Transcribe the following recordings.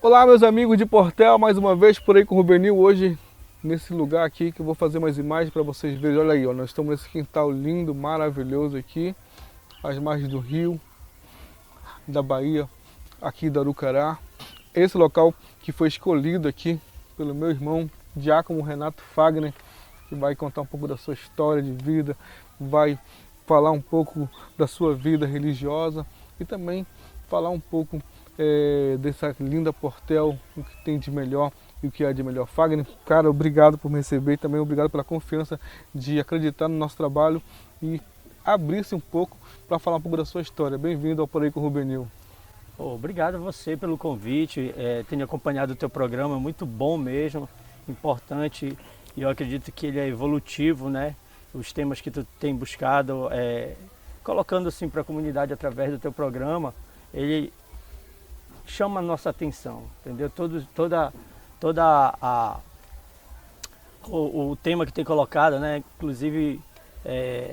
Olá, meus amigos de Portel, mais uma vez por aí com o Rubenil, hoje nesse lugar aqui que eu vou fazer umas imagens para vocês verem. Olha aí, ó, nós estamos nesse quintal lindo, maravilhoso aqui, às margens do rio, da Bahia, aqui da Arucará. Esse local que foi escolhido aqui pelo meu irmão, Diácono Renato Fagner, que vai contar um pouco da sua história de vida, vai falar um pouco da sua vida religiosa e também falar um pouco dessa linda Portel, o que tem de melhor e o que há de melhor. Fagner, cara, obrigado por me receber e também obrigado pela confiança de acreditar no nosso trabalho e abrir-se um pouco para falar um pouco da sua história. Bem-vindo ao Por Aí com o Rubenil. Obrigado a você pelo convite, tenho acompanhado o teu programa, muito bom mesmo, importante, e eu acredito que ele é evolutivo, né? Os temas que tu tem buscado, colocando assim para a comunidade através do teu programa, ele chama a nossa atenção, entendeu? O tema que tem colocado, né? Inclusive,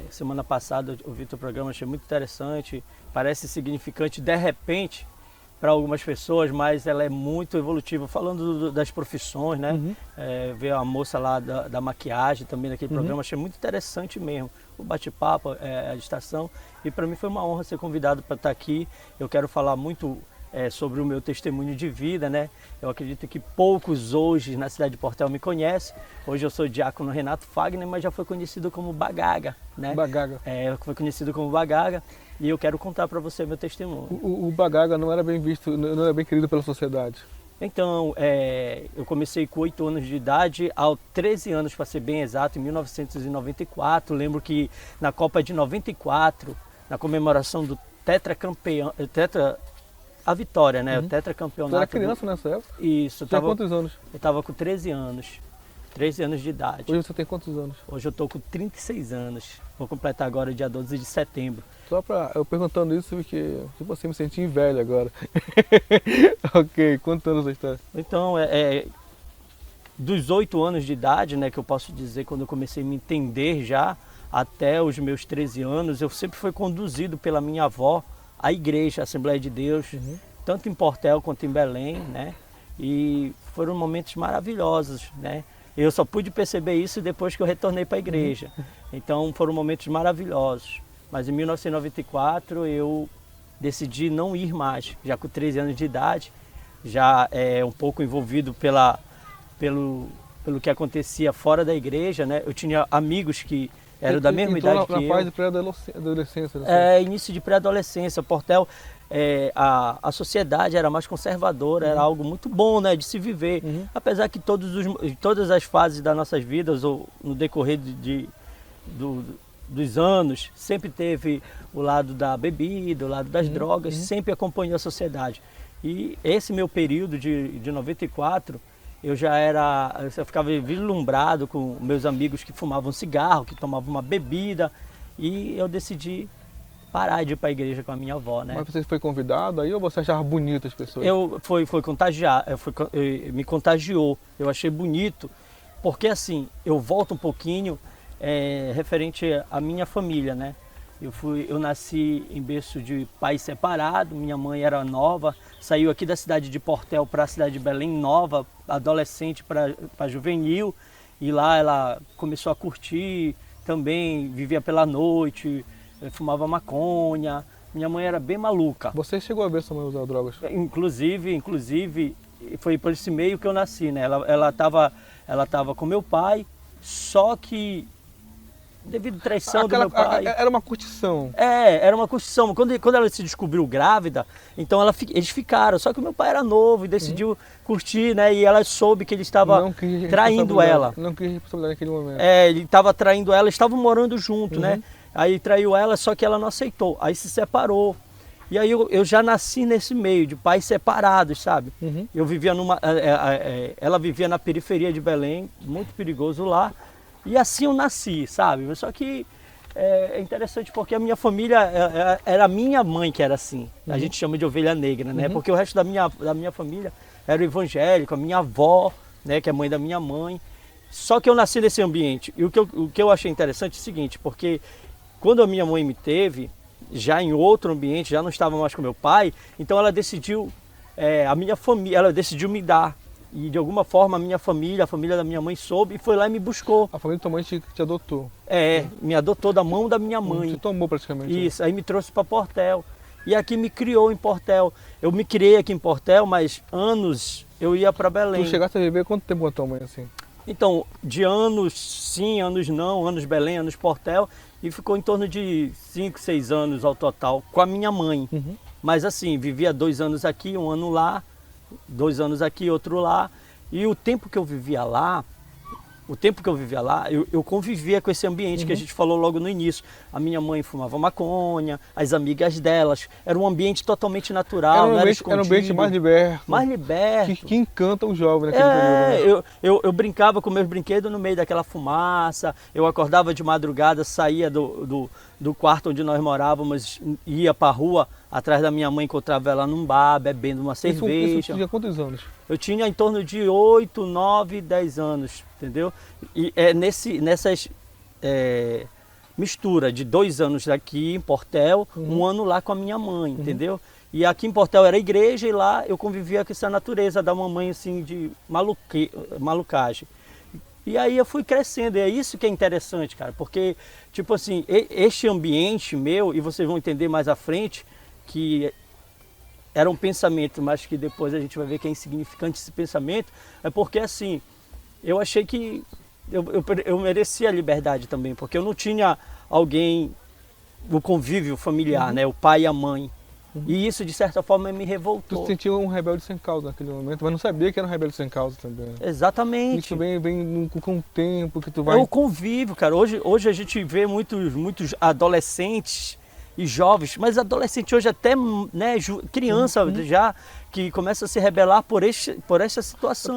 semana passada eu ouvi teu programa, achei muito interessante, parece significante de repente para algumas pessoas, mas ela é muito evolutiva. Falando das profissões, né? Uhum. Ver a moça lá da maquiagem também naquele programa, achei muito interessante mesmo. O bate-papo, a distração. E para mim foi uma honra ser convidado para estar aqui. Eu quero falar muito sobre o meu testemunho de vida, né? Eu acredito que poucos hoje na cidade de Portel me conhecem. Hoje eu sou Diácono Renato Fagner, mas já foi conhecido como Bagaga, né? Bagaga. Foi conhecido como Bagaga. E eu quero contar para você meu testemunho. O Bagaga não era bem visto, não era bem querido pela sociedade. Então, eu comecei com 8 anos de idade, aos 13 anos, para ser bem exato, em 1994. Lembro que na Copa de 94, na comemoração do tetracampeão, a vitória, né? O tetracampeonato. Você era criança nessa época? Isso. Tinha quantos anos? Eu estava com 13 anos. 13 anos de idade. Hoje você tem quantos anos? Hoje eu estou com 36 anos. Vou completar agora dia 12 de setembro. Só para eu perguntando isso, porque você me sentiu velho agora. Ok, quantos anos você está? Então, dos 8 anos de idade, né, que eu posso dizer, quando eu comecei a me entender já, até os meus 13 anos, eu sempre fui conduzido pela minha avó à igreja, à Assembleia de Deus, tanto em Portel quanto em Belém, né? E foram momentos maravilhosos, né? Eu só pude perceber isso depois que eu retornei para a igreja. Então foram momentos maravilhosos. Mas em 1994 eu decidi não ir mais, já com 13 anos de idade, já um pouco envolvido pelo que acontecia fora da igreja, né? Eu tinha amigos que eram da mesma idade que eu. Na fase de pré-adolescência. Né? Início de pré-adolescência. Portel, a sociedade era mais conservadora, era algo muito bom, né, de se viver. Apesar que todas as fases das nossas vidas, ou no decorrer dos anos, sempre teve o lado da bebida, o lado das drogas, sempre acompanhou a sociedade. E esse meu período de 94, eu ficava vislumbrado com meus amigos que fumavam cigarro, que tomavam uma bebida, e eu decidi parar de ir para a igreja com a minha avó, né? Mas você foi convidado aí ou você achava bonito as pessoas? Foi contagiar, me contagiou, eu achei bonito, porque assim, eu volto um pouquinho referente à minha família, né? Eu nasci em berço de pai separado, minha mãe era nova, saiu aqui da cidade de Portel para a cidade de Belém, nova, adolescente para juvenil, e lá ela começou a curtir, também vivia pela noite, fumava maconha, minha mãe era bem maluca. Você chegou a ver sua mãe usar drogas? Inclusive, foi por esse meio que eu nasci, né? Ela tava com meu pai, só que devido à traição do meu pai... Era uma curtição. Era uma curtição. Quando ela se descobriu grávida, então eles ficaram. Só que o meu pai era novo e decidiu curtir, né? E ela soube que ele estava traindo ela. Não quis responsabilidade naquele momento. Ele estava traindo ela, estavam morando junto, né? Aí traiu ela, só que ela não aceitou. Aí se separou. E aí eu já nasci nesse meio de pais separados, sabe? Eu vivia ela vivia na periferia de Belém, muito perigoso lá. E assim eu nasci, sabe? Só que é interessante porque a minha família, era a minha mãe que era assim. A gente chama de ovelha negra, né? Porque o resto da minha família era evangélico, a minha avó, né? Que é mãe da minha mãe. Só que eu nasci nesse ambiente. E o que eu achei interessante é o seguinte, porque quando a minha mãe me teve, já em outro ambiente, já não estava mais com meu pai, então ela decidiu a minha família, ela decidiu me dar. E de alguma forma a família da minha mãe soube e foi lá e me buscou. A família da tua mãe te adotou. Me adotou da mão da minha mãe. Te tomou praticamente. Isso, aí me trouxe para Portel. E aqui me criou em Portel. Eu me criei aqui em Portel, mas anos eu ia para Belém. Tu chegaste a viver quanto tempo com a tua mãe assim? Então, de anos sim, anos não, anos Belém, anos Portel, e ficou em torno de 5, 6 anos ao total com a minha mãe. Uhum. Mas assim, vivia 2 anos aqui, 1 ano lá, 2 anos aqui, outro lá. E o tempo que eu vivia lá, eu convivia com esse ambiente que a gente falou logo no início. A minha mãe fumava maconha, as amigas delas. Era um ambiente totalmente natural, não era escondido. Era um ambiente mais liberto. Mais liberto. Que encanta o jovem naquele período. Né? Eu brincava com meus brinquedos no meio daquela fumaça. Eu acordava de madrugada, saía do quarto onde nós morávamos, ia para a rua, atrás da minha mãe, encontrava ela num bar, bebendo uma cerveja. Isso tinha quantos anos? Eu tinha em torno de 8, 9, 10 anos, entendeu? E é nessas mistura de 2 anos aqui em Portel, 1 ano lá com a minha mãe, entendeu? E aqui em Portel era igreja e lá eu convivia com essa natureza da mamãe assim de malucagem. E aí eu fui crescendo, e é isso que é interessante, cara, porque, tipo assim, este ambiente meu, e vocês vão entender mais à frente, que era um pensamento, mas que depois a gente vai ver que é insignificante esse pensamento, é porque assim, eu achei que eu merecia a liberdade também, porque eu não tinha alguém, o convívio familiar, né, o pai e a mãe. E isso, de certa forma, me revoltou. Tu se sentiu um rebelde sem causa naquele momento, mas não sabia que era um rebelde sem causa também. Exatamente. Isso vem com o tempo que tu vai... É o convívio, cara. Hoje a gente vê muitos adolescentes e jovens, mas adolescente hoje até, né, criança já, que começa a se rebelar por essa situação.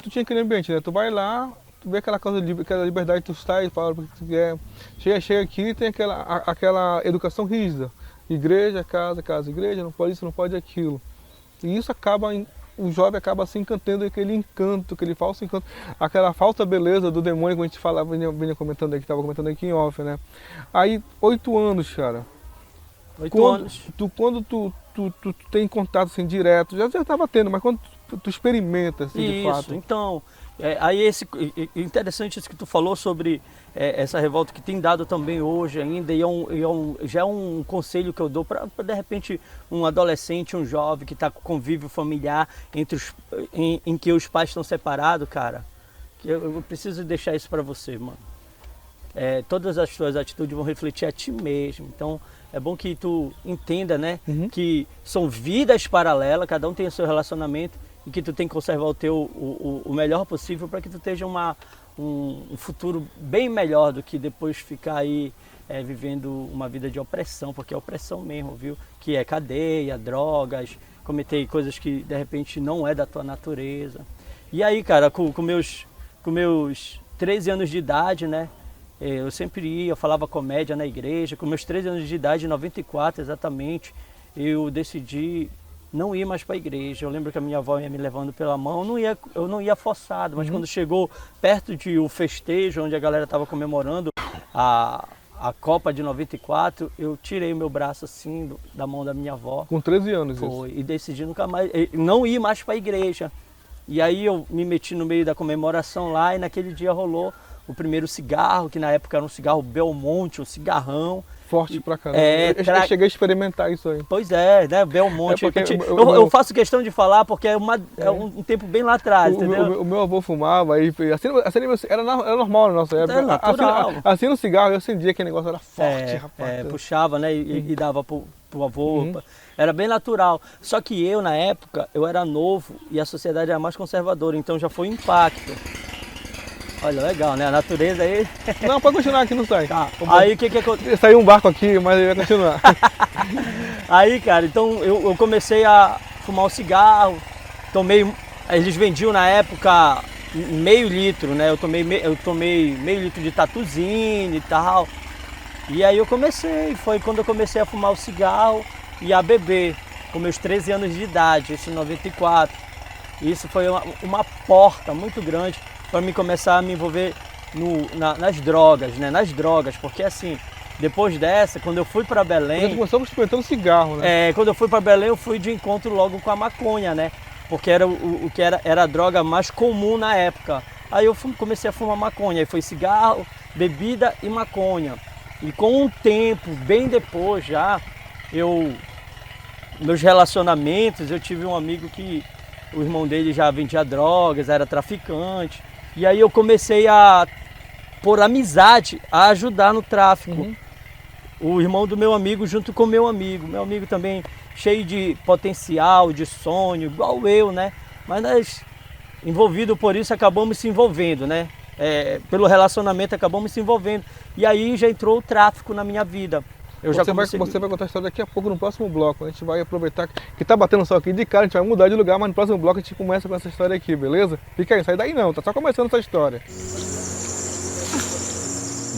Tu tinha aquele ambiente, né? Tu vai lá, tu vê aquela liberdade que tu sai, fala o que tu quer. Chega aqui e tem aquela educação rígida. Igreja, casa, igreja, não pode isso, não pode aquilo. E isso o jovem acaba se encantando aquele encanto, aquele falso encanto, aquela falsa beleza do demônio que a gente falava, vinha comentando aqui, estava comentando aqui em off, né? Aí, 8 anos, cara. 8 anos. Quando tu tem contato assim direto, já estava tendo, mas quando tu experimenta assim, de fato. Então, interessante isso que tu falou sobre essa revolta que tem dado também hoje ainda, e já é um conselho que eu dou para de repente um adolescente, um jovem que está com convívio familiar em que os pais estão separados, cara. Eu preciso deixar isso para você, mano. Todas as tuas atitudes vão refletir a ti mesmo. Então, é bom que tu entenda, né, que são vidas paralelas, cada um tem o seu relacionamento e que tu tem que conservar o melhor possível para que tu tenha um futuro bem melhor do que depois ficar aí vivendo uma vida de opressão, porque é opressão mesmo, viu? Que é cadeia, drogas, cometer coisas que de repente não é da tua natureza. E aí, cara, com meus 13 anos de idade, né? Eu sempre ia, falava comédia na igreja. Com meus 13 anos de idade, em 94 exatamente, eu decidi não ir mais para a igreja. Eu lembro que a minha avó ia me levando pela mão, eu não ia forçado, mas quando chegou perto de o festejo, onde a galera estava comemorando a Copa de 94, eu tirei o meu braço assim da mão da minha avó. Com 13 anos Foi, e decidi nunca mais, não ir mais para a igreja. E aí eu me meti no meio da comemoração lá, e naquele dia rolou o primeiro cigarro, que na época era um cigarro Belmonte, um cigarrão. Forte pra caramba. Eu cheguei a experimentar isso aí. Pois é, né? Belmonte. Eu faço questão de falar porque é um tempo bem lá atrás, entendeu? O meu avô fumava e assim, era normal na nossa época. É natural. Assim no cigarro eu acendia que o negócio era forte, rapaz. Puxava, né? E dava pro avô. Era bem natural. Só que eu, na época, eu era novo e a sociedade era mais conservadora, então já foi um impacto. Olha, legal, né? A natureza aí... Não, pode continuar aqui, não sai. Tá. Aí o que aconteceu? Saiu um barco aqui, mas ele vai continuar. Aí, cara, então eu comecei a fumar o cigarro, eles vendiam na época meio litro, né? Eu tomei meio litro de Tatuzine e tal. E aí foi quando eu comecei a fumar o cigarro e a beber, com meus 13 anos de idade, isso em 94. Isso foi uma porta muito grande para mim começar a me envolver nas drogas, né? Nas drogas, porque assim, Depois dessa, quando eu fui para A gente Belém, começou experimentando cigarro, né? quando eu fui para Belém, eu fui de encontro logo com a maconha, né? Porque era o que era a droga mais comum na época. Aí eu comecei a fumar maconha, aí foi cigarro, bebida e maconha. E com um tempo, bem depois já, meus relacionamentos, eu tive um amigo que o irmão dele já vendia drogas, era traficante. E aí eu comecei por amizade, a ajudar no tráfico. O irmão do meu amigo junto com meu amigo também cheio de potencial, de sonho, igual eu, né? Mas nós, envolvidos por isso, acabamos se envolvendo, né? Pelo relacionamento acabamos se envolvendo. E aí já entrou o tráfico na minha vida. Você vai contar a história daqui a pouco no próximo bloco. A gente vai aproveitar que tá batendo só aqui de cara, a gente vai mudar de lugar, mas no próximo bloco a gente começa com essa história aqui, beleza? Fica aí, sai daí não, tá só começando essa história.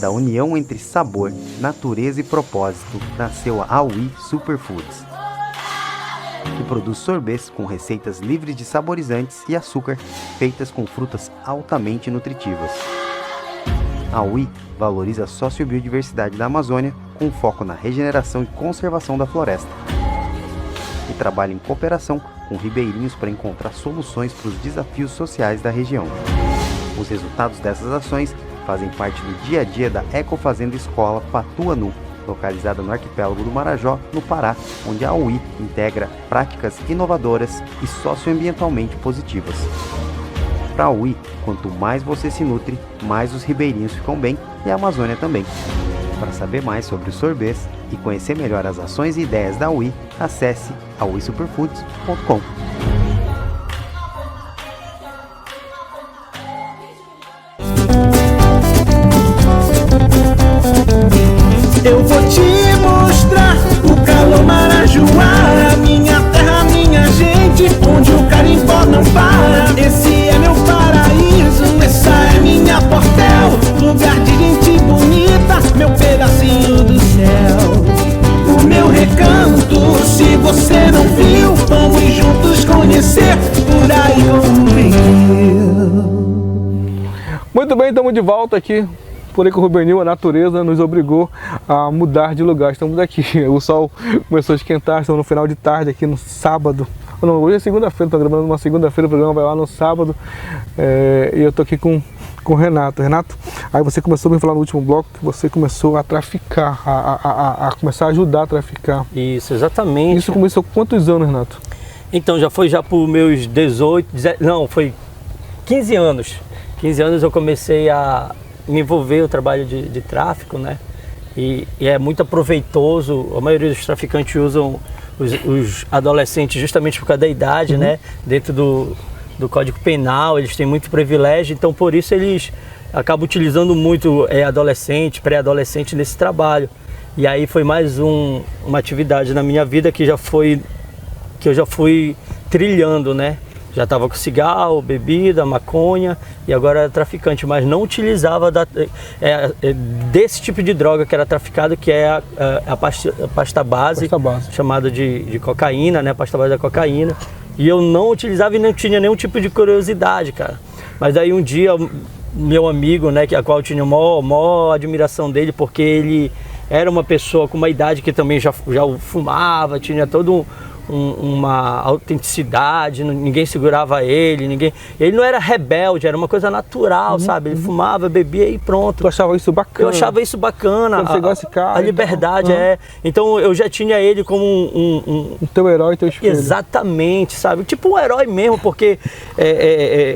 Da união entre sabor, natureza e propósito, nasceu a Aui Superfoods, que produz sorbetes com receitas livres de saborizantes e açúcar, feitas com frutas altamente nutritivas. A Aui valoriza a sociobiodiversidade da Amazônia, com foco na regeneração e conservação da floresta. E trabalha em cooperação com ribeirinhos para encontrar soluções para os desafios sociais da região. Os resultados dessas ações fazem parte do dia a dia da Ecofazenda Escola Patuanu, localizada no arquipélago do Marajó, no Pará, onde a Aui integra práticas inovadoras e socioambientalmente positivas. Para a Aui, quanto mais você se nutre, mais os ribeirinhos ficam bem e a Amazônia também. Para saber mais sobre os sorbets e conhecer melhor as ações e ideias da Aui, acesse auisuperfoods.com. Eu vou te mostrar o calor Marajoara, minha terra, minha gente, onde o carimbó não para. Esse é meu paraíso, essa é minha Portel, lugar de gente bonita, meu pedacinho do céu. O meu recanto, se você não viu, vamos juntos conhecer, por aí como eu. Muito bem, estamos de volta aqui. Por aí com o Rubernil, a natureza nos obrigou a mudar de lugar. Estamos aqui, o sol começou a esquentar, estamos no final de tarde aqui no sábado. Não, hoje é segunda-feira, estou gravando uma segunda-feira, o programa vai lá no sábado. E eu estou aqui com o Renato. Renato, aí você começou a me falar no último bloco que você começou a traficar, a começar a ajudar a traficar. Isso, exatamente. Isso começou com quantos anos, Renato? Então, já foi por meus foi 15 anos. 15 anos eu comecei a me envolver no trabalho de tráfico, né? E é muito proveitoso. A maioria dos traficantes usam os adolescentes justamente por causa da idade, né? Dentro do Código Penal, eles têm muito privilégio, então por isso eles acabam utilizando muito adolescente, pré-adolescente nesse trabalho. E aí foi mais uma atividade na minha vida que eu já fui trilhando, né? Já estava com cigarro, bebida, maconha e agora era traficante, mas não utilizava desse tipo de droga que era traficado, que é a pasta base, chamada de cocaína, né? A pasta base da cocaína. E eu não utilizava e não tinha nenhum tipo de curiosidade, cara. Mas aí um dia, meu amigo, né, a qual eu tinha maior admiração dele, porque ele era uma pessoa com uma idade que também já fumava, tinha todo uma autenticidade, ninguém segurava ele, ele não era rebelde, era uma coisa natural, sabe? Ele fumava, bebia e pronto. Eu achava isso bacana. Eu achava isso bacana. Quando você gosta de cara, a liberdade, Então eu já tinha ele como um teu herói, teu espelho. Exatamente, sabe? Tipo um herói mesmo, porque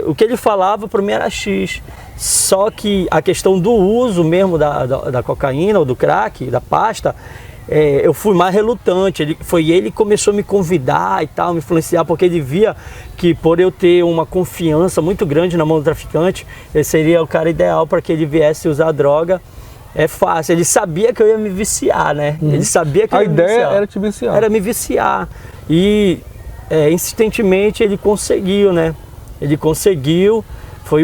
o que ele falava para mim era X. Só que a questão do uso mesmo da cocaína ou do crack, da pasta, eu fui mais relutante. Foi ele que começou a me convidar e tal, me influenciar, porque ele via que por eu ter uma confiança muito grande na mão do traficante, ele seria o cara ideal para que ele viesse usar droga. É fácil, ele sabia que eu ia me viciar, né? Ele sabia que eu ia me viciar. A ideia era te viciar. Era me viciar. E insistentemente ele conseguiu, né? Ele conseguiu. Foi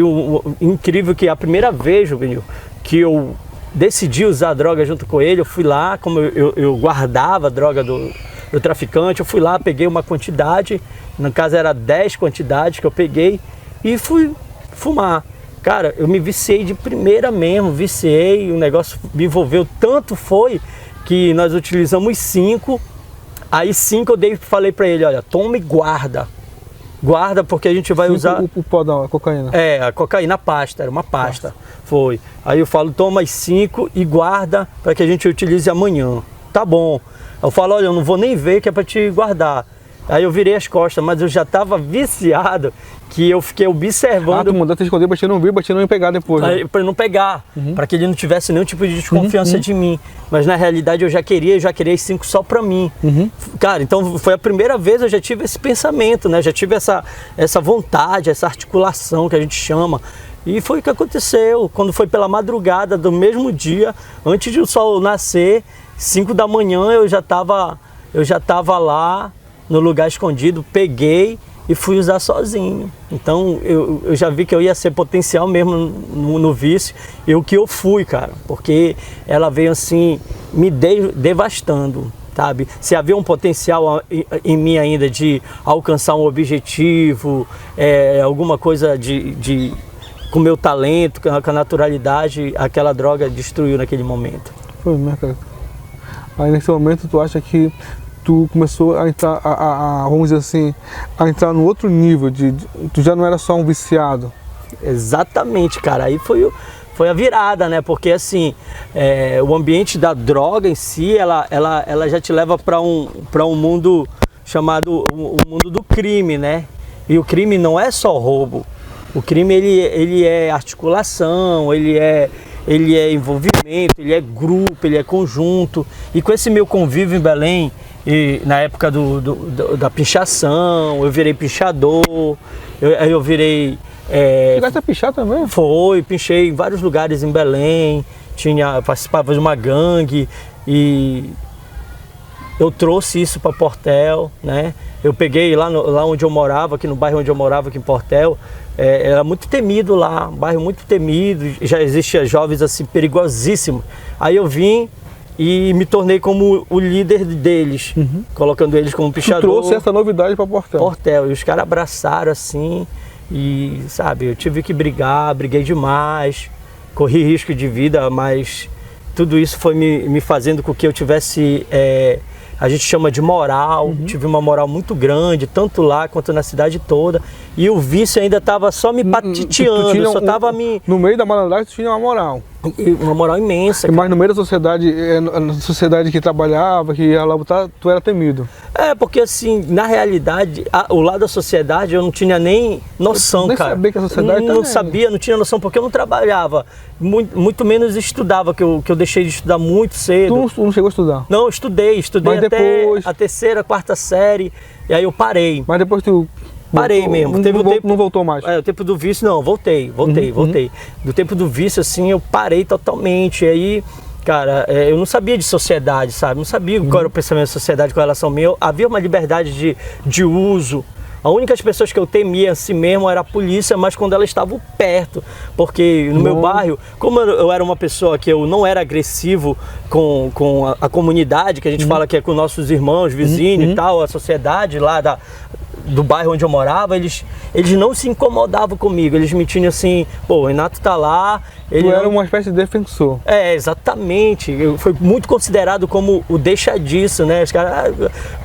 incrível que a primeira vez, Juvenil, que eu decidi usar droga junto com ele, eu fui lá, como eu guardava a droga do traficante, eu fui lá, peguei uma quantidade, no caso era 10 quantidades que eu peguei e fui fumar. Cara, eu me viciei de primeira mesmo, viciei, o negócio me envolveu, tanto foi que nós utilizamos 5, aí 5 falei pra ele, olha, toma e guarda. Guarda porque a gente vai usar... O pó da cocaína. A cocaína pasta, era uma pasta. Nossa. Foi. Aí eu falo, toma as 5 e guarda para que a gente utilize amanhã. Tá bom. Eu falo, olha, eu não vou nem ver que é para te guardar. Aí eu virei as costas, mas eu já estava viciado que eu fiquei observando. Tu mandaste esconder, batia não vir, batia não pegar depois. Né? Para não pegar, para que ele não tivesse nenhum tipo de desconfiança de mim. Mas na realidade eu já queria as 5 só para mim. Cara, então foi a primeira vez que eu já tive esse pensamento, né? Já tive essa vontade, essa articulação que a gente chama. E foi o que aconteceu, quando foi pela madrugada do mesmo dia, antes de o sol nascer, 5 da manhã eu já tava lá no lugar escondido, peguei e fui usar sozinho. Então eu já vi que eu ia ser potencial mesmo no vício, e o que eu fui, cara, porque ela veio assim me devastando, sabe? Se havia um potencial em mim ainda de alcançar um objetivo, alguma coisa com o meu talento, com a naturalidade, aquela droga destruiu naquele momento. Foi mesmo, cara. Aí nesse momento tu acha que tu começou a entrar, vamos dizer assim, a entrar no outro nível, tu já não era só um viciado. Exatamente, cara, aí foi a virada, né, porque assim, o ambiente da droga em si, ela já te leva para um mundo chamado o mundo do crime, né, e o crime não é só roubo, o crime ele é articulação, ele é envolvimento, ele é grupo, ele é conjunto, e com esse meu convívio em Belém, e na época da pinchação, eu virei pinchador, eu virei... Chegaste a pinchar também? Pinchei em vários lugares em Belém, participava de uma gangue e eu trouxe isso para Portel, né? Eu peguei lá onde eu morava, aqui no bairro onde eu morava, aqui em Portel, era muito temido lá, um bairro muito temido, já existia jovens assim perigosíssimos. Aí eu vim e me tornei como o líder deles, colocando eles como pichador. Tu trouxe essa novidade para Portel? Portel, e os caras abraçaram assim, e sabe, eu tive que briguei demais, corri risco de vida, mas tudo isso foi me fazendo com que eu tivesse, a gente chama de moral, tive uma moral muito grande, tanto lá quanto na cidade toda, e o vício ainda estava só me patiteando, só estava me... No meio da malandragem tu tinha uma moral. Uma moral imensa. Mas no meio da sociedade, na sociedade que trabalhava, que ia lá botar, tu era temido. Porque assim, na realidade, o lado da sociedade eu não tinha nem noção, nem cara. Sabia que a sociedade não sabia, não tinha noção, porque eu não trabalhava. Muito menos estudava, que eu deixei de estudar muito cedo. Tu não chegou a estudar? Não, estudei mas até depois... a 3ª, 4ª série, e aí eu parei. Mas depois tu... Parei mesmo. Não voltou mais? O tempo do vício, não, voltei. Do tempo do vício, assim, eu parei totalmente. E aí, cara, eu não sabia de sociedade, sabe? Não sabia qual era o pensamento da sociedade com relação ao meu. Havia uma liberdade de uso. A única pessoas que eu temia assim mesmo era a polícia, mas quando elas estavam perto. Porque no meu bairro, como eu era uma pessoa que eu não era agressivo com a comunidade, que a gente fala que é com nossos irmãos, vizinhos e tal, a sociedade lá do bairro onde eu morava, eles não se incomodavam comigo, eles me tinham assim, pô, o Renato tá lá... Tu era uma espécie de defensor. Exatamente, eu fui muito considerado como o deixa disso, né, os caras,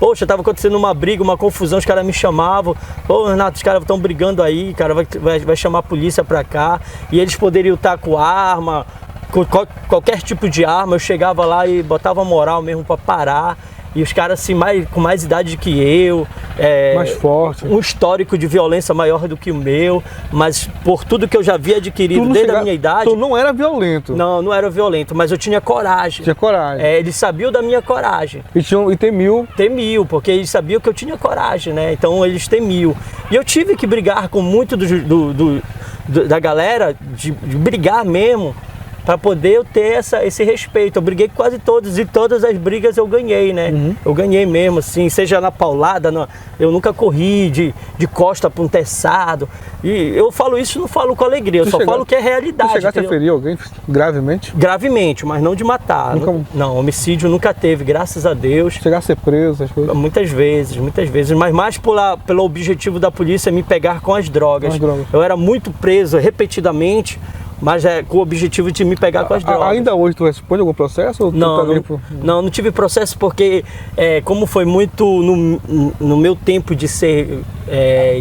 poxa, tava acontecendo uma briga, uma confusão, os caras me chamavam, pô, Renato, os caras estão brigando aí, cara, vai chamar a polícia pra cá, e eles poderiam estar com arma, com qualquer tipo de arma, eu chegava lá e botava moral mesmo pra parar. E os caras assim, com mais idade que eu, mais forte, um histórico de violência maior do que o meu, mas por tudo que eu já havia adquirido desde a minha idade... Tu não era violento? Não era violento, mas eu tinha coragem. Tinha coragem. Eles sabiam da minha coragem. E temiam? Temiam, porque eles sabiam que eu tinha coragem, né? Então eles temiam. E eu tive que brigar com muito da galera, de brigar mesmo, para poder eu ter esse respeito. Eu briguei com quase todos e todas as brigas eu ganhei, né? Eu ganhei mesmo, assim, seja na paulada, eu nunca corri de costa para um teçado. E eu falo isso, não falo com alegria, eu só falo que é realidade. Tu chegaste a ferir alguém gravemente? Gravemente, mas não de matar. Não, homicídio nunca teve, graças a Deus. Chegasse a ser preso, as coisas? Muitas vezes, mas mais pelo objetivo da polícia me pegar com as drogas. Eu era muito preso repetidamente, mas com o objetivo de me pegar com as drogas. Ainda hoje tu responde algum processo? Ou não tive processo porque como foi muito no meu tempo de ser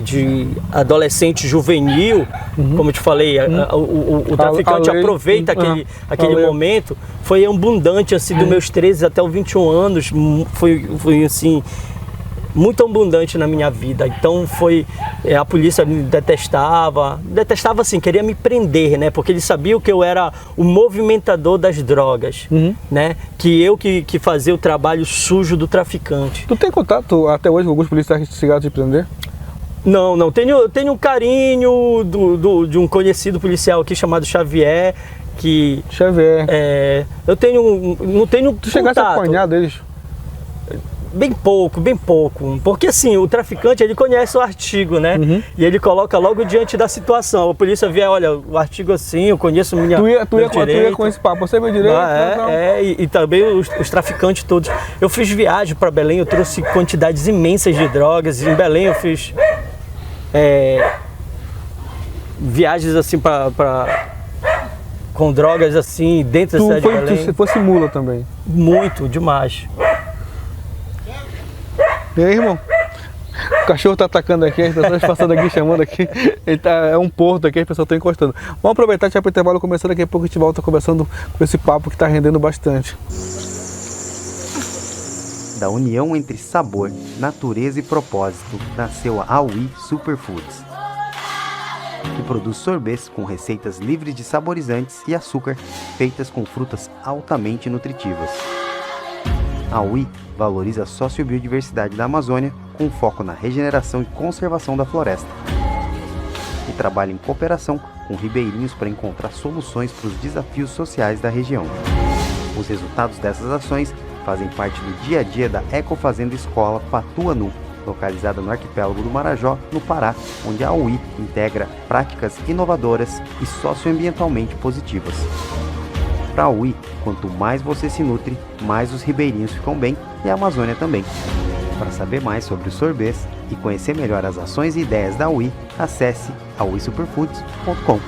de adolescente juvenil, como eu te falei, o traficante aproveita aquele momento, foi abundante assim, dos meus 13 até os 21 anos, foi assim, muito abundante na minha vida. Então a polícia me detestava assim, queria me prender, né? Porque eles sabiam que eu era o movimentador das drogas, né? Que eu que fazia o trabalho sujo do traficante. Tu tem contato até hoje com alguns policiais que chegaram a te prender? Não, tenho um carinho de um conhecido policial aqui chamado Xavier, eu não tenho Tu chegaste a apanhar deles? Bem pouco, porque assim, o traficante ele conhece o artigo, né? E ele coloca logo diante da situação. A polícia vê, olha, o artigo assim, eu conheço minha Tu ia com esse papo, você é meu direito? E também os traficantes todos. Eu fiz viagem para Belém, eu trouxe quantidades imensas de drogas. Em Belém eu fiz viagens assim com drogas assim dentro da cidade de Belém. Tu fosse mula também? Muito, demais. E aí, irmão? O cachorro tá atacando aqui, as pessoas passando aqui, chamando aqui. É um porto aqui, as pessoas estão encostando. Vamos aproveitar já para o intervalo começando, daqui a pouco a gente volta conversando com esse papo que está rendendo bastante. Da união entre sabor, natureza e propósito, nasceu a Aui Superfoods, que produz sorbetes com receitas livres de saborizantes e açúcar, feitas com frutas altamente nutritivas. A Aui valoriza a sociobiodiversidade da Amazônia com foco na regeneração e conservação da floresta. E trabalha em cooperação com ribeirinhos para encontrar soluções para os desafios sociais da região. Os resultados dessas ações fazem parte do dia a dia da Ecofazenda Escola Patuanu, localizada no arquipélago do Marajó, no Pará, onde a Aui integra práticas inovadoras e socioambientalmente positivas. Para a Aui, quanto mais você se nutre, mais os ribeirinhos ficam bem e a Amazônia também. Para saber mais sobre os sorbetes e conhecer melhor as ações e ideias da Aui, acesse auisuperfoods.com.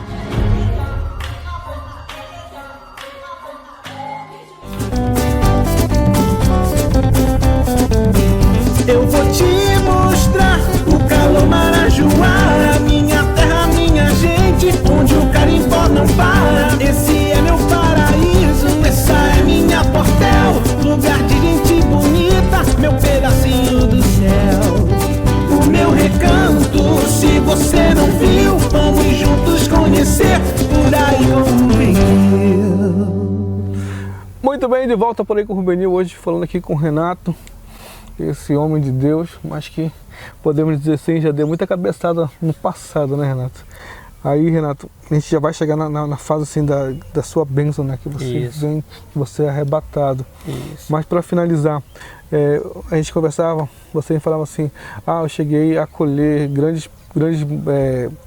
Eu vou te mostrar o calor Marajoara, a minha terra, a minha gente, onde o carimbó não para. Esse é meu paraíso, essa é minha Portel, lugar de gente bonita, meu pedacinho do céu. O meu recanto, se você não viu, vamos juntos conhecer, por aí como eu. Muito bem, de volta por aí com o Rubenil, hoje falando aqui com o Renato, esse homem de Deus, mas que podemos dizer assim, já deu muita cabeçada no passado, né, Renato? Aí, Renato, a gente já vai chegar na fase assim da sua bênção, né? Que você vem, que você é arrebatado. Isso. Mas para finalizar, a gente conversava, você me falava assim, eu cheguei a acolher grandes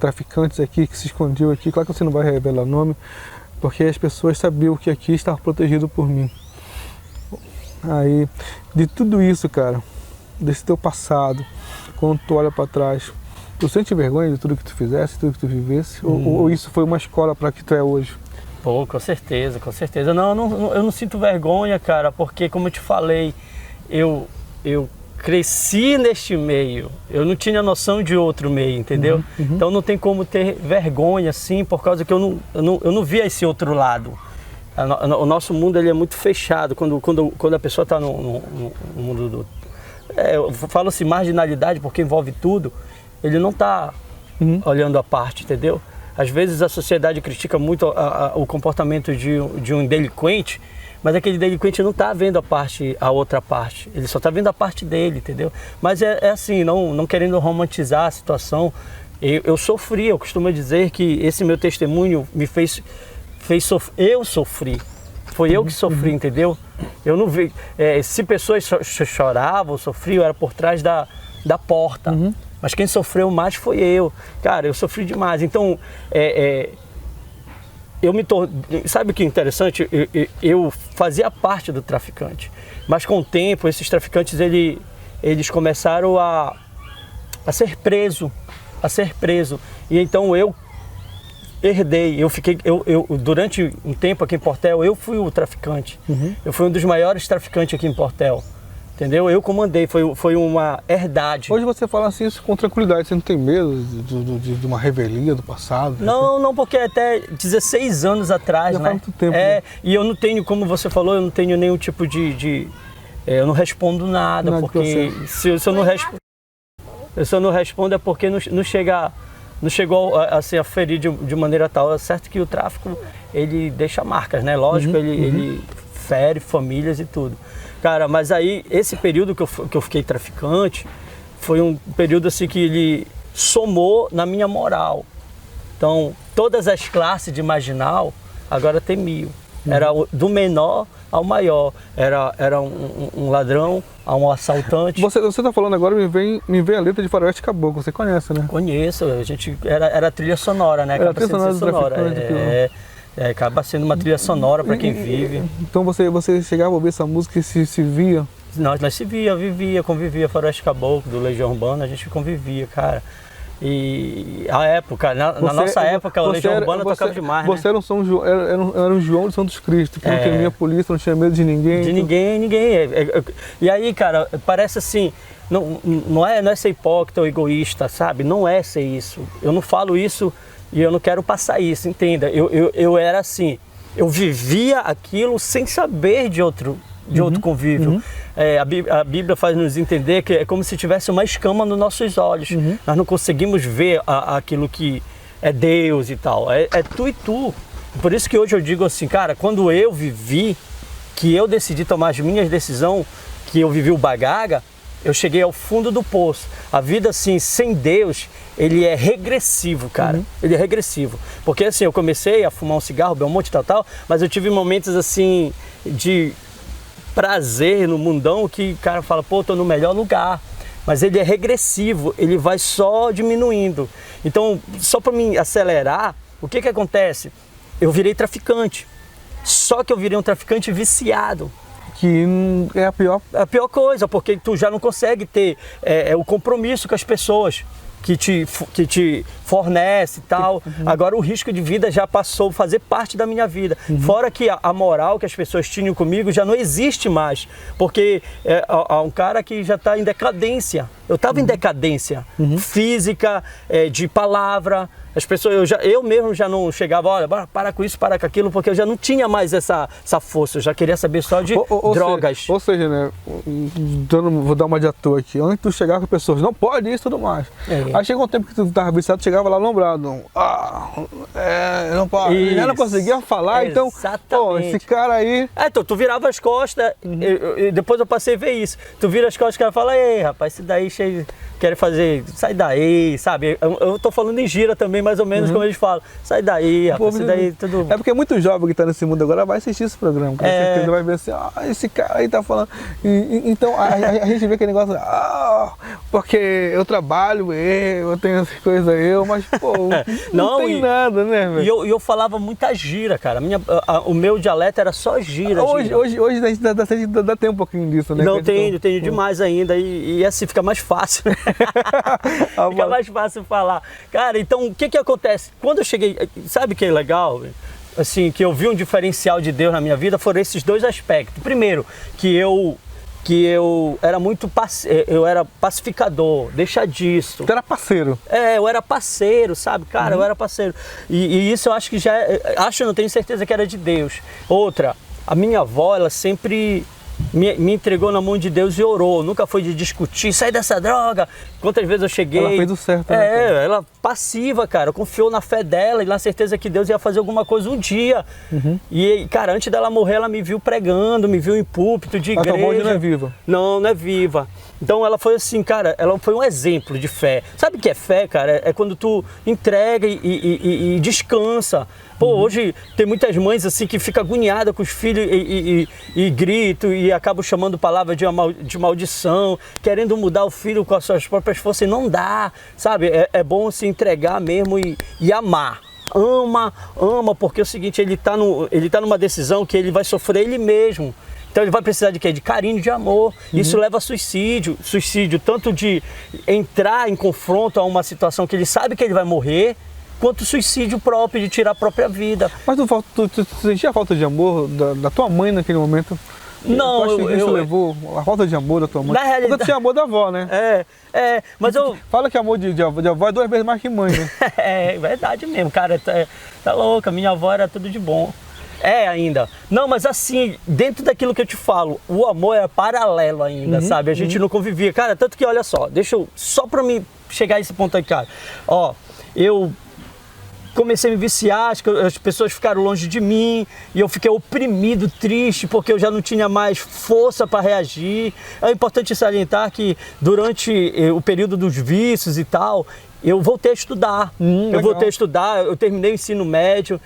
traficantes aqui, que se escondiam aqui, claro que você não vai revelar o nome, porque as pessoas sabiam que aqui estava protegido por mim. Aí, de tudo isso, cara, desse teu passado, quando tu olha para trás, tu sente vergonha de tudo que tu fizesse, tudo que tu vivesse? Ou isso foi uma escola para que tu é hoje? Pô, com certeza, com certeza. Não, eu não sinto vergonha, cara, porque como eu te falei, eu cresci neste meio, eu não tinha noção de outro meio, entendeu? Então não tem como ter vergonha, assim, por causa que eu não via esse outro lado. O nosso mundo ele é muito fechado, quando a pessoa está no mundo do... eu falo assim, marginalidade, porque envolve tudo, ele não está olhando a parte, entendeu? Às vezes a sociedade critica muito o comportamento de um delinquente, mas aquele delinquente não está vendo a outra parte, ele só está vendo a parte dele, entendeu? Mas é assim, não querendo romantizar a situação, eu sofri, eu costumo dizer que esse meu testemunho me fez eu sofri. Foi eu que sofri, entendeu? Eu não vi. Se pessoas choravam, sofriam, era por trás da porta. Mas quem sofreu mais foi eu. Cara, eu sofri demais. Então, eu me tornei. Sabe o que é interessante? Eu fazia parte do traficante. Mas com o tempo, esses traficantes, eles começaram a ser presos. E então eu herdei, durante um tempo aqui em Portel, eu fui o traficante. Eu fui um dos maiores traficantes aqui em Portel. Entendeu? Eu comandei, foi uma herdade. Hoje você fala assim isso com tranquilidade, você não tem medo de uma revelia do passado? Não, porque até 16 anos atrás, já né? faz muito tempo, né? E eu não tenho, como você falou, eu não tenho nenhum tipo eu não respondo nada, porque se eu não respondo é porque não chegou assim, a ferir de maneira tal. É certo que o tráfico, ele deixa marcas, né? Lógico, ele fere famílias e tudo. Cara, mas aí, esse período que eu fiquei traficante, foi um período assim que ele somou na minha moral. Então, todas as classes de marginal, agora tem 1000. Era do menor ao maior. Era um ladrão, a um assaltante. Você está falando agora, me vem a letra de Faroeste Caboclo, você conhece, né? Conheço, a gente era trilha sonora, né? Era trilha sonora. Acaba sendo uma trilha sonora para quem vive. Então você chegava a ouvir essa música e se via? Nós se vivia, convivia. Faroeste Caboclo, do Legião Urbana, a gente convivia, cara. E a época, na nossa época, o Legião Urbana tocava demais, você era um João de Santos Cristo, que não temia a polícia, não tinha medo de ninguém. De ninguém. E aí, cara, parece assim, não é ser hipócrita ou egoísta, sabe? Não é ser isso. Eu não falo isso e eu não quero passar isso, entenda. Eu era assim, eu vivia aquilo sem saber de outro convívio. A Bíblia faz nos entender que é como se tivesse uma escama nos nossos olhos. Nós não conseguimos ver aquilo que é Deus e tal. É tu e tu. Por isso que hoje eu digo assim, cara, quando eu vivi, que eu decidi tomar as minhas decisões, que eu vivi o bagaga, eu cheguei ao fundo do poço. A vida, assim, sem Deus, ele é regressivo, cara. Ele é regressivo. Porque, assim, eu comecei a fumar um cigarro, beber um monte de tal, mas eu tive momentos, assim, de prazer no mundão que o cara fala, pô, tô no melhor lugar. Mas ele é regressivo, ele vai só diminuindo. Então, só para me acelerar, o que acontece? Eu virei traficante. Só que eu virei um traficante viciado. Que é a pior coisa, porque tu já não consegue ter o compromisso com as pessoas que te fornece e tal. Agora o risco de vida já passou a fazer parte da minha vida. Fora que a moral que as pessoas tinham comigo já não existe mais, porque há um cara que já está em decadência. Eu estava em decadência física, de palavra. As pessoas, eu mesmo já não chegava, olha, para com isso, para com aquilo, porque eu já não tinha mais essa força, eu já queria saber só de drogas. Ou seja, né, vou dar uma de ator aqui, antes tu chegar com pessoas, não pode isso e tudo mais. Aí chegou um tempo que tu estava viciado, tu chegava lá lombrado, não pode, já não conseguia falar, então, pô, esse cara aí... Então, tu virava as costas, depois eu passei a ver isso, tu vira as costas, o cara fala, ei rapaz, esse daí cheio... Querem fazer, sai daí, sabe? Eu tô falando em gira também, mais ou menos como eles falam. Sai daí, rapaz, sai daí, tudo... É porque muito jovem que tá nesse mundo agora vai assistir esse programa. Com certeza vai ver assim, esse cara aí tá falando... Então, a gente vê aquele negócio, porque eu trabalho, eu tenho essas coisas, mas, pô, não tem nada, né, velho? E eu falava muita gira, cara. O meu dialeto era só gira. Hoje dá tempo um pouquinho disso, né? Não, tenho demais ainda. E assim fica mais fácil, né? Fica mais fácil falar. Cara, então o que acontece? Quando eu cheguei, sabe o que é legal? Assim, que eu vi um diferencial de Deus na minha vida, foram esses dois aspectos. Primeiro, que eu era muito eu era pacificador, deixa disso. Tu era parceiro? Eu era parceiro, sabe? Cara, eu era parceiro. E isso eu acho que não tenho certeza que era de Deus. Outra, a minha avó, ela sempre me entregou na mão de Deus e orou. Nunca foi de discutir, sai dessa droga. Quantas vezes eu cheguei... Ela fez o certo, né, cara? Ela passiva, cara, confiou na fé dela e na certeza que Deus ia fazer alguma coisa um dia. E, cara, antes dela morrer, ela me viu pregando, me viu em púlpito de igreja. A tua mãe não é viva? Não, não é viva. Então ela foi assim, cara, ela foi um exemplo de fé. Sabe o que é fé, cara? É quando tu entrega e descansa. Pô, hoje tem muitas mães assim que ficam agoniadas com os filhos e gritam e acabam chamando palavra de maldição, querendo mudar o filho com as suas próprias forças e não dá, sabe? É bom se entregar mesmo e amar. Ama, porque é o seguinte, ele tá numa decisão que ele vai sofrer ele mesmo. Então ele vai precisar de quê? De carinho, de amor. Isso leva a suicídio. Suicídio tanto de entrar em confronto a uma situação que ele sabe que ele vai morrer, quanto suicídio próprio, de tirar a própria vida. Mas tu sentia falta de amor da tua mãe naquele momento? Não, eu acho que isso levou a falta de amor da tua mãe. Na realidade... Porque tu tinha amor da avó, né? Mas eu... Fala que amor de avó é 2 vezes mais que mãe, né? É verdade mesmo, cara. Tá louca, minha avó era tudo de bom. Ainda. Não, mas assim, dentro daquilo que eu te falo, o amor é paralelo ainda, sabe? A gente não convivia. Cara, tanto que, olha só, só pra mim chegar a esse ponto aqui, cara. Ó, eu comecei a me viciar, as pessoas ficaram longe de mim e eu fiquei oprimido, triste, porque eu já não tinha mais força para reagir. É importante salientar que durante o período dos vícios e tal, eu voltei a estudar. Eu terminei o ensino médio.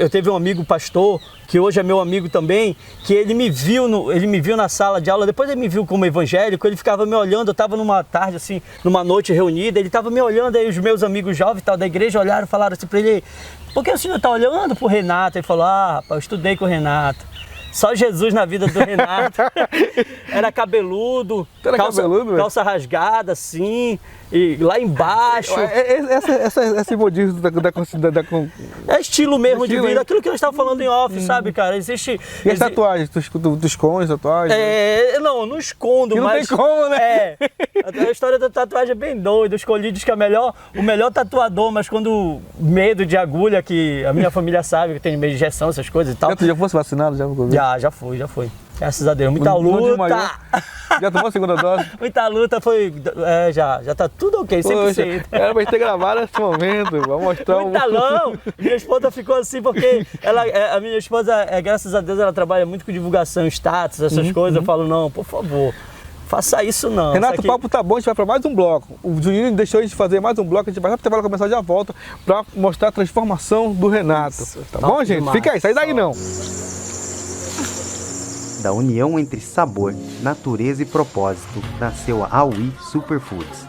Eu teve um amigo pastor, que hoje é meu amigo também, que ele me viu na sala de aula, depois ele me viu como evangélico, ele ficava me olhando, eu estava numa tarde assim, numa noite reunida, ele estava me olhando, aí os meus amigos jovens e tal da igreja olharam e falaram assim para ele: por que o senhor está olhando pro Renato? Ele falou: rapaz, eu estudei com o Renato. Só Jesus na vida do Renato. Era cabeludo, calça rasgada, assim, e lá embaixo. Esse modismo é estilo mesmo de vida, hein? aquilo que nós estávamos falando em off, sabe, cara? Existe. E as tatuagens? Tu esconde tatuagens? Não escondo, não mas. Não tem como, né? A história da tatuagem é bem doida. Eu escolhi, diz que é o melhor tatuador, mas quando medo de agulha, que a minha família sabe que tem medo de injeção, essas coisas e tal. Tu já fosse vacinado? Já fui. Graças a Deus. Muita luta. Já tomou a segunda dose? Muita luta, foi. Já tá tudo ok, 100%. Era pra gente ter gravado esse momento, vamos mostrar Não, minha esposa ficou assim porque a minha esposa, graças a Deus, ela trabalha muito com divulgação, status, essas coisas. Eu falo: não, por favor, faça isso não. Renato, o papo tá bom, a gente vai pra mais um bloco. O Juninho deixou a gente fazer mais um bloco, a gente vai pra começar já volta pra mostrar a transformação do Renato. Tá bom, gente? Demais. Fica aí, sai daí não. Da união entre sabor, natureza e propósito, nasceu a Aui Superfoods,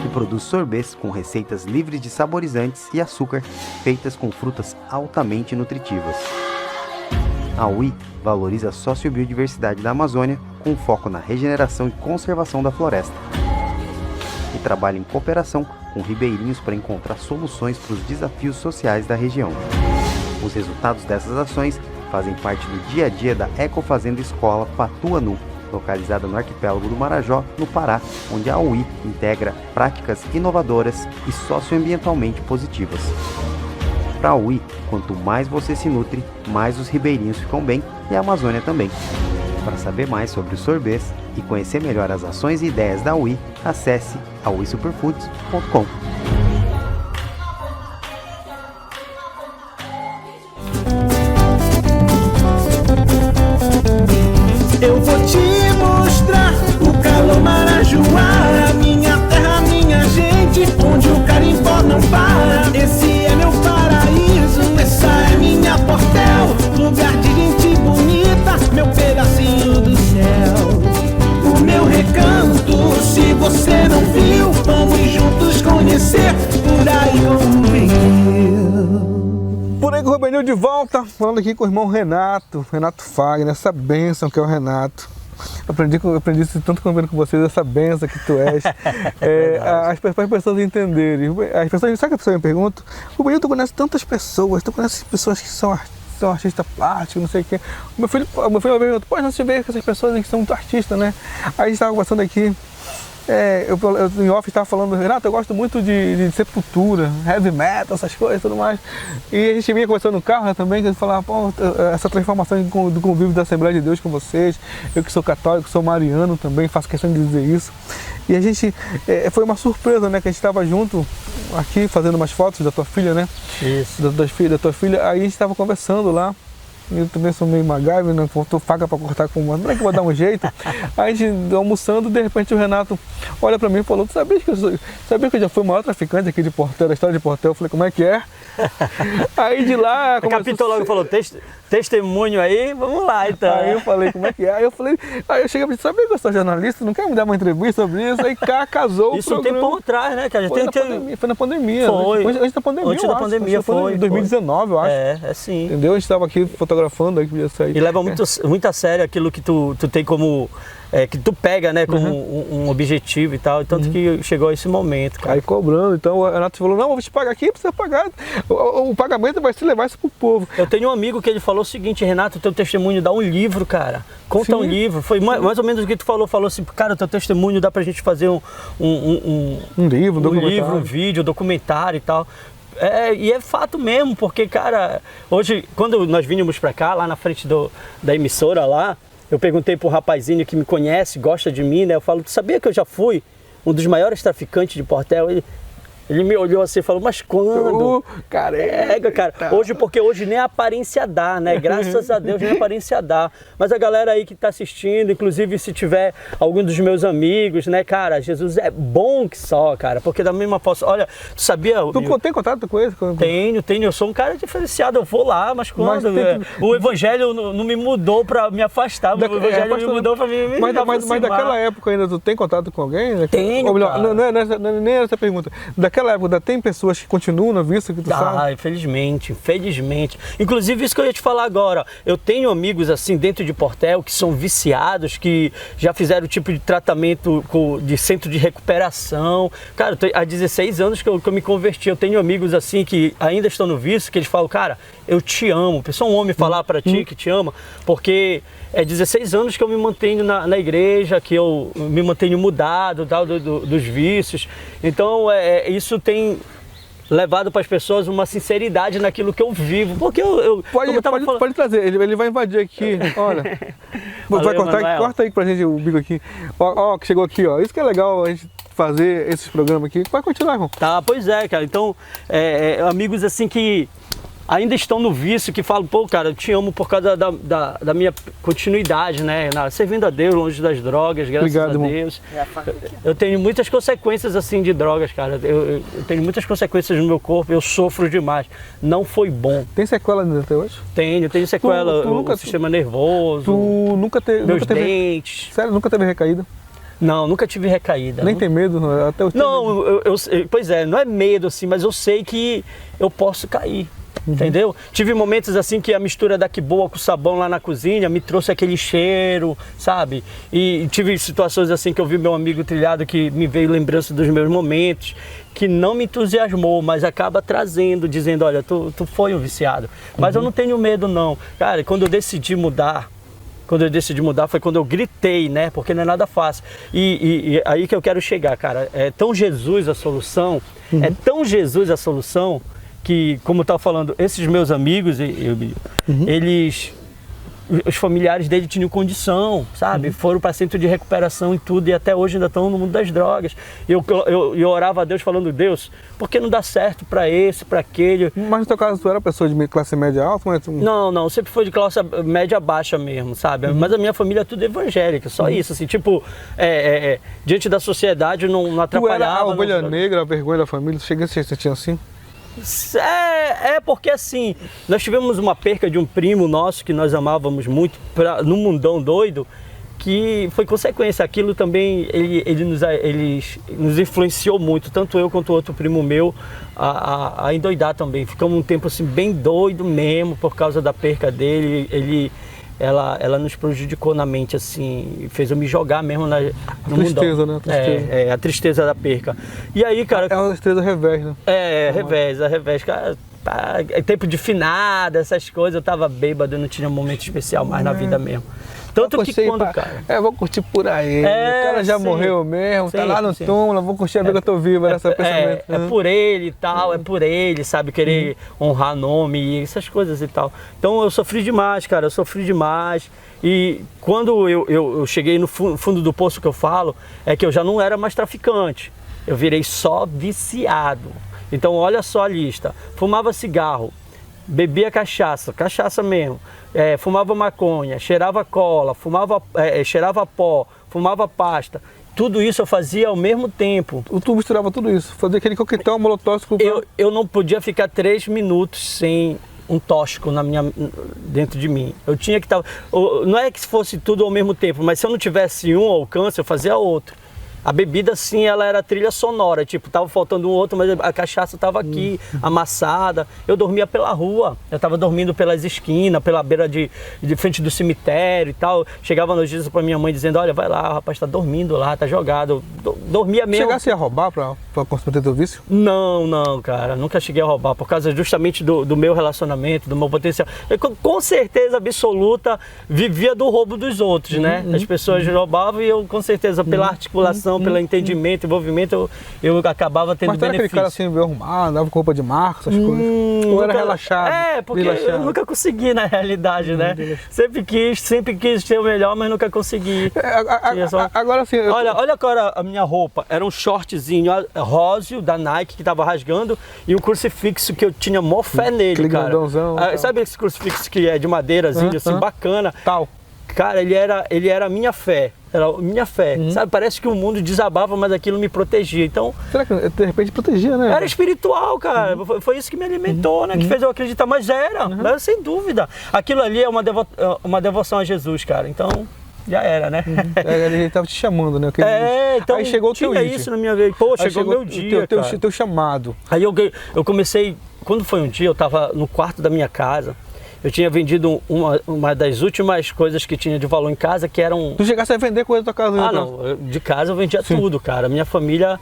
que produz sorbetes com receitas livres de saborizantes e açúcar, feitas com frutas altamente nutritivas. A Aui valoriza a sociobiodiversidade da Amazônia, com foco na regeneração e conservação da floresta, e trabalha em cooperação com ribeirinhos para encontrar soluções para os desafios sociais da região. Os resultados dessas ações fazem parte do dia a dia da Ecofazenda Escola Patuanu, localizada no arquipélago do Marajó, no Pará, onde a Aui integra práticas inovadoras e socioambientalmente positivas. Para a Aui, quanto mais você se nutre, mais os ribeirinhos ficam bem e a Amazônia também. Para saber mais sobre os sorbetes e conhecer melhor as ações e ideias da Aui, acesse auisuperfoods.com. Eu vou te mostrar o calor Marajoara, minha terra, minha gente, onde o carimbó não para. Esse é meu paraíso, essa é minha Portel, lugar de gente bonita, meu pedacinho do céu. O meu recanto, se você não viu, vamos juntos conhecer, por aí eu venho. Por aí com o Rubenil de volta, falando aqui com o irmão Renato Fagner, essa bênção que é o Renato. Aprendi isso tanto convivendo com vocês, essa benção que tu és. As pessoas entenderem. As pessoas, sabe que a pessoa me pergunta? Rubenil, tu conhece tantas pessoas, tu conhece pessoas que são artistas plásticos, não sei o quê. O meu filho me perguntou: pô, não se vê com essas pessoas que são muito artistas, né? Aí a gente estava conversando aqui. eu em off estava falando, Renato, eu gosto muito de Sepultura, heavy metal, essas coisas e tudo mais. E a gente vinha conversando no carro, né, também, que a gente falava, pô, essa transformação do convívio da Assembleia de Deus com vocês, eu que sou católico, sou mariano também, faço questão de dizer isso. E a gente, foi uma surpresa, né, que a gente estava junto aqui fazendo umas fotos da tua filha, né? Isso. Da tua filha, aí a gente estava conversando lá. Eu também sou meio MacGyver, não faltou faca para cortar com uma. Não é que eu vou dar um jeito. Aí a gente almoçando, de repente o Renato olha para mim e falou: sabia que eu já fui o maior traficante aqui de Portel, da história de Portel? Eu falei: como é que é? Aí de lá. Capitão logo falou: testemunho aí, vamos lá então. Aí eu falei: como é que é? Aí eu cheguei e disse: sabia que eu sou jornalista? Não quer me dar uma entrevista sobre isso? Aí casou. Isso um tempo atrás, né, cara? Foi na pandemia. Foi. Antes da pandemia. Antes da pandemia, foi. Em 2019, eu acho. É sim. Entendeu? A gente estava aqui fotografando, aí que podia sair. E leva muito a sério aquilo que tu tem como. Que tu pega, né, como um objetivo e tal, e tanto que chegou esse momento, cara. Aí cobrando, então o Renato falou: não, vou te pagar aqui, precisa pagar. O pagamento vai se levar isso pro povo. Eu tenho um amigo que ele falou o seguinte: Renato, teu testemunho dá um livro, cara. Conta um livro. Foi mais ou menos o que tu falou assim: cara, teu testemunho dá pra gente fazer um livro, um vídeo, um documentário e tal. E é fato mesmo, porque, cara, hoje, quando nós vínhamos pra cá, lá na frente da emissora lá, eu perguntei pro rapazinho que me conhece, gosta de mim, né? Eu falo: tu sabia que eu já fui um dos maiores traficantes de Portel? Ele me olhou assim e falou: mas quando? Carega, cara. Porque hoje nem a aparência dá, né? Graças a Deus nem a aparência dá. Mas a galera aí que tá assistindo, inclusive se tiver algum dos meus amigos, né, cara, Jesus é bom que só, cara. Porque da mesma forma, olha, tu sabia... Tu tem contato com ele? Tenho. Eu sou um cara diferenciado, eu vou lá, mas quando? O evangelho não me mudou pra me afastar, o evangelho me mudou pra me Mas daquela época ainda tu tem contato com alguém? Né? Tenho, ou melhor, não é nem essa pergunta. Daquela época, tem pessoas que continuam na vista que tu sabe? Infelizmente. Inclusive, isso que eu ia te falar agora. Eu tenho amigos, assim, dentro de Portel, que são viciados, que já fizeram tipo de tratamento de centro de recuperação. Cara, há 16 anos que eu me converti. Eu tenho amigos, assim, que ainda estão no vício, que eles falam: cara, eu te amo. Pessoa, um homem falar pra ti que te ama, porque é 16 anos que eu me mantenho na igreja, que eu me mantenho mudado dos vícios. Então, isso tem levado para as pessoas uma sinceridade naquilo que eu vivo. Porque pode trazer, ele vai invadir aqui, olha. Vai cortar, Manuel. Corta aí pra gente o bico aqui. Ó, que chegou aqui, ó. Isso que é legal a gente fazer esses programas aqui. Vai continuar, irmão. Tá, pois é, cara. Então, amigos assim que ainda estão no vício, que falam: pô, cara, eu te amo por causa da minha continuidade, né? Servindo a Deus, longe das drogas, graças a Deus. Eu tenho muitas consequências, assim, de drogas, cara. Eu tenho muitas consequências no meu corpo, eu sofro demais. Não foi bom. Tem sequela ainda até hoje? Tenho sequela, o sistema nervoso, meus dentes. Sério, nunca teve recaída? Não, nunca tive recaída. Nem tem medo? Até não, pois é, não é medo, assim, mas eu sei que eu posso cair. Entendeu? Tive momentos assim que a mistura da quiboa com o sabão lá na cozinha me trouxe aquele cheiro, sabe? E tive situações assim que eu vi meu amigo trilhado, que me veio lembrança dos meus momentos, que não me entusiasmou, mas acaba trazendo, dizendo: olha, tu foi um viciado. Mas eu não tenho medo, não. Cara, quando eu decidi mudar foi quando eu gritei, né? Porque não é nada fácil. E aí que eu quero chegar, cara. É tão Jesus a solução, que, como eu estava falando, esses meus amigos, eles, os familiares dele tinham condição, sabe? Foram para centro de recuperação e tudo, e até hoje ainda estão no mundo das drogas. Eu orava a Deus falando: Deus, por que não dá certo para esse, para aquele? Mas no teu caso, tu era pessoa de classe média alta? Mas... Não, sempre foi de classe média baixa mesmo, sabe? Mas a minha família é tudo evangélica, só isso, assim, tipo, diante da sociedade não atrapalhava. Tu era a ovelha negra, a vergonha da família, tu chega a se sentir assim? Porque assim, nós tivemos uma perca de um primo nosso que nós amávamos muito, no mundão doido, que foi consequência. Aquilo também, ele nos influenciou muito, tanto eu quanto outro primo meu, a endoidar também. Ficamos um tempo assim bem doido mesmo por causa da perca dele. Ela nos prejudicou na mente, assim, fez eu me jogar mesmo no tristeza, mundão. Né? A tristeza da perca. E aí, cara... É uma tristeza revés, né? Revés, cara. Tempo de finada, essas coisas, eu tava bêbado, eu não tinha um momento especial mais na vida mesmo. Tanto Vou que curtir quando, pra- cara... vou curtir por aí. É, O cara já sim. morreu mesmo, tá Sim, lá no sim. túmulo, vou curtir a vida que eu tô vivo, esse pensamento. É por ele e tal, é por ele, sabe? Querer honrar nome e essas coisas e tal. Então eu sofri demais, cara, eu sofri demais. E quando eu cheguei no fundo do poço que eu falo, é que eu já não era mais traficante. Eu virei só viciado. Então olha só a lista. Fumava cigarro, bebia cachaça mesmo. Fumava maconha, cheirava cola, cheirava pó, fumava pasta. Tudo isso eu fazia ao mesmo tempo. Tu misturava tudo isso, fazia aquele coquetel molotóxico. Eu não podia ficar 3 minutos sem um tóxico dentro de mim. Eu tinha que estar... Não é que fosse tudo ao mesmo tempo, mas se eu não tivesse um alcance, eu fazia outro. A bebida, sim, ela era trilha sonora, tipo, tava faltando um outro, mas a cachaça tava aqui, amassada. Eu dormia pela rua, eu tava dormindo pelas esquinas, pela beira de frente do cemitério e tal. Chegava nos dias pra minha mãe dizendo, olha, vai lá, o rapaz tá dormindo lá, tá jogado. Eu dormia mesmo. Chegasse a roubar pra consumir teu vício? Não, cara, nunca cheguei a roubar, por causa justamente do meu relacionamento, do meu potencial. Eu, com certeza absoluta, vivia do roubo dos outros, né? As pessoas roubavam e eu, com certeza, pela articulação, pelo entendimento, envolvimento, eu acabava tendo Mas tu era aquele benefício. cara assim, meio arrumado, andava com roupa de marca, essas coisas? Ou era relaxado? Porque eu nunca consegui, na realidade, né? Sempre quis ser o melhor, mas nunca consegui. Agora sim... Olha agora a minha roupa, era um shortzinho róseo da Nike que tava rasgando e um crucifixo que eu tinha mó fé nele, aquele cara. grandãozão, tal. Sabe esse crucifixo que é de madeirazinho, assim, bacana? Tal. Cara, ele era a minha fé. Era a minha fé, sabe? Parece que o mundo desabava, mas aquilo me protegia. Então, Será que de repente protegia, né? era espiritual, cara. Foi isso que me alimentou, né? Que fez eu acreditar, mas era sem dúvida. Aquilo ali é uma devoção a Jesus, cara. Então, já era, né? Ele tava te chamando, né? Então aí chegou o teu tinha dia. isso na minha vida. Pô, Aí chegou o meu dia, cara. teu chamado. Aí eu comecei, quando foi um dia, eu tava no quarto da minha casa. Eu tinha vendido uma das últimas coisas que tinha de valor em casa, que era um... Tu chegasse a vender coisa da tua casa? De casa eu vendia tudo, cara. Minha família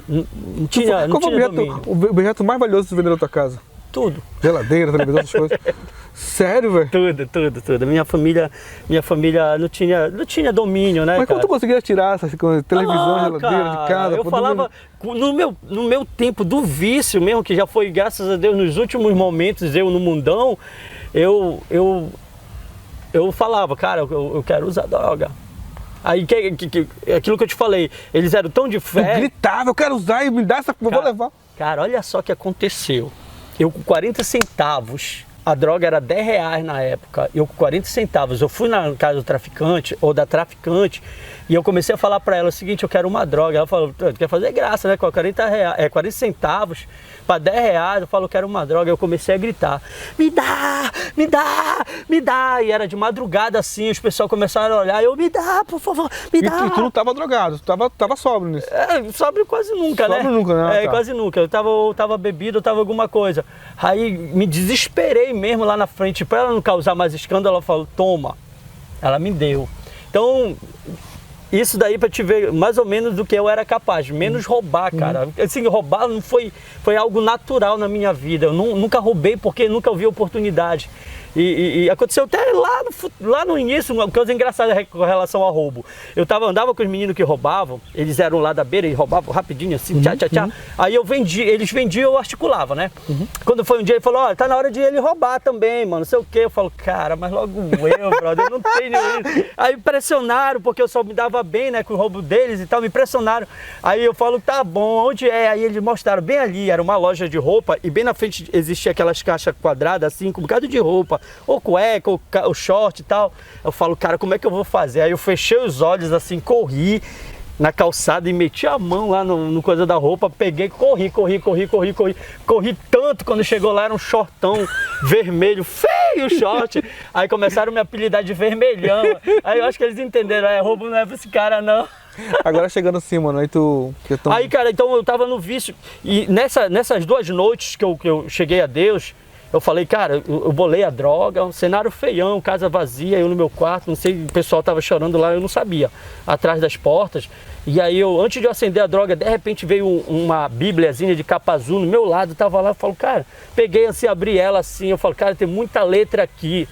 não tinha domínio. O objeto mais valioso que você vendeu na tua casa? Tudo. Geladeira, televisão, essas coisas. Sério, velho? Tudo. Minha família não tinha domínio, né, Mas como cara? tu conseguia tirar essas coisas? Televisão, geladeira, cara, de casa? eu falava, no meu tempo do vício mesmo, que já foi, graças a Deus, nos últimos momentos, eu no mundão, eu falava, cara, eu quero usar droga. Aí, aquilo que eu te falei, eles eram tão de Eu fé... gritava, eu quero usar e me dá essa... Vou levar. Cara, olha só o que aconteceu. Eu com 40 centavos, a droga era R$10 na época, eu com 40 centavos, eu fui na casa do traficante, ou da traficante, e eu comecei a falar pra ela o seguinte, eu quero uma droga. Ela falou, tu quer fazer graça, né, com 40 centavos para R$10, eu falo, eu quero uma droga. Eu comecei a gritar, me dá, me dá, me dá. E era de madrugada assim, os pessoal começaram a olhar, eu, me dá, por favor, me dá. E tu não tava drogado, tu tava sóbrio nisso. Sóbrio quase nunca, né? Sóbrio nunca, né? Quase nunca. Eu tava bebido, eu tava alguma coisa. Aí me desesperei mesmo lá na frente, para ela não causar mais escândalo, ela falou, toma. Ela me deu. Então, isso daí para te ver mais ou menos do que eu era capaz, menos roubar, cara. Assim, roubar não foi algo natural na minha vida. Eu nunca roubei porque nunca vi oportunidade. E aconteceu até lá no início, uma coisa engraçada com relação ao roubo. Eu andava com os meninos que roubavam, eles eram lá da beira e roubavam rapidinho assim, tchá. Aí eu vendia, eles vendiam, eu articulava, né? Quando foi um dia, ele falou, ó, tá na hora de ele roubar também, mano, não sei o quê. Eu falo, cara, mas logo eu, brother, eu não tenho isso. Aí pressionaram, porque eu só me dava bem, né, com o roubo deles e tal, me pressionaram. Aí eu falo, tá bom, onde é? Aí eles mostraram bem ali, era uma loja de roupa e bem na frente existia aquelas caixas quadradas assim, com um bocado de roupa. Ou cueca, ou short e tal. Eu falo, cara, como é que eu vou fazer? Aí eu fechei os olhos assim, corri na calçada e meti a mão lá no coisa da roupa, peguei, corri tanto, quando chegou lá era um shortão vermelho, feio short. Aí começaram a me apelidar de vermelhão. Aí eu acho que eles entenderam, roubo não é pra esse cara não. Agora chegando assim, mano, aí tu... Aí, cara, então eu tava no vício. E nessas 2 noites que eu cheguei a Deus, eu falei, cara, eu bolei a droga, um cenário feião, casa vazia, eu no meu quarto, não sei, o pessoal tava chorando lá, eu não sabia, atrás das portas. E aí antes de eu acender a droga, de repente veio uma bíbliazinha de capa azul no meu lado, tava lá, eu falo, cara, peguei assim, abri ela assim, eu falo, cara, tem muita letra aqui.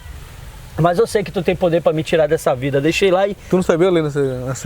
Mas eu sei que tu tem poder para me tirar dessa vida. Deixei lá e... Tu não sabia ler nessa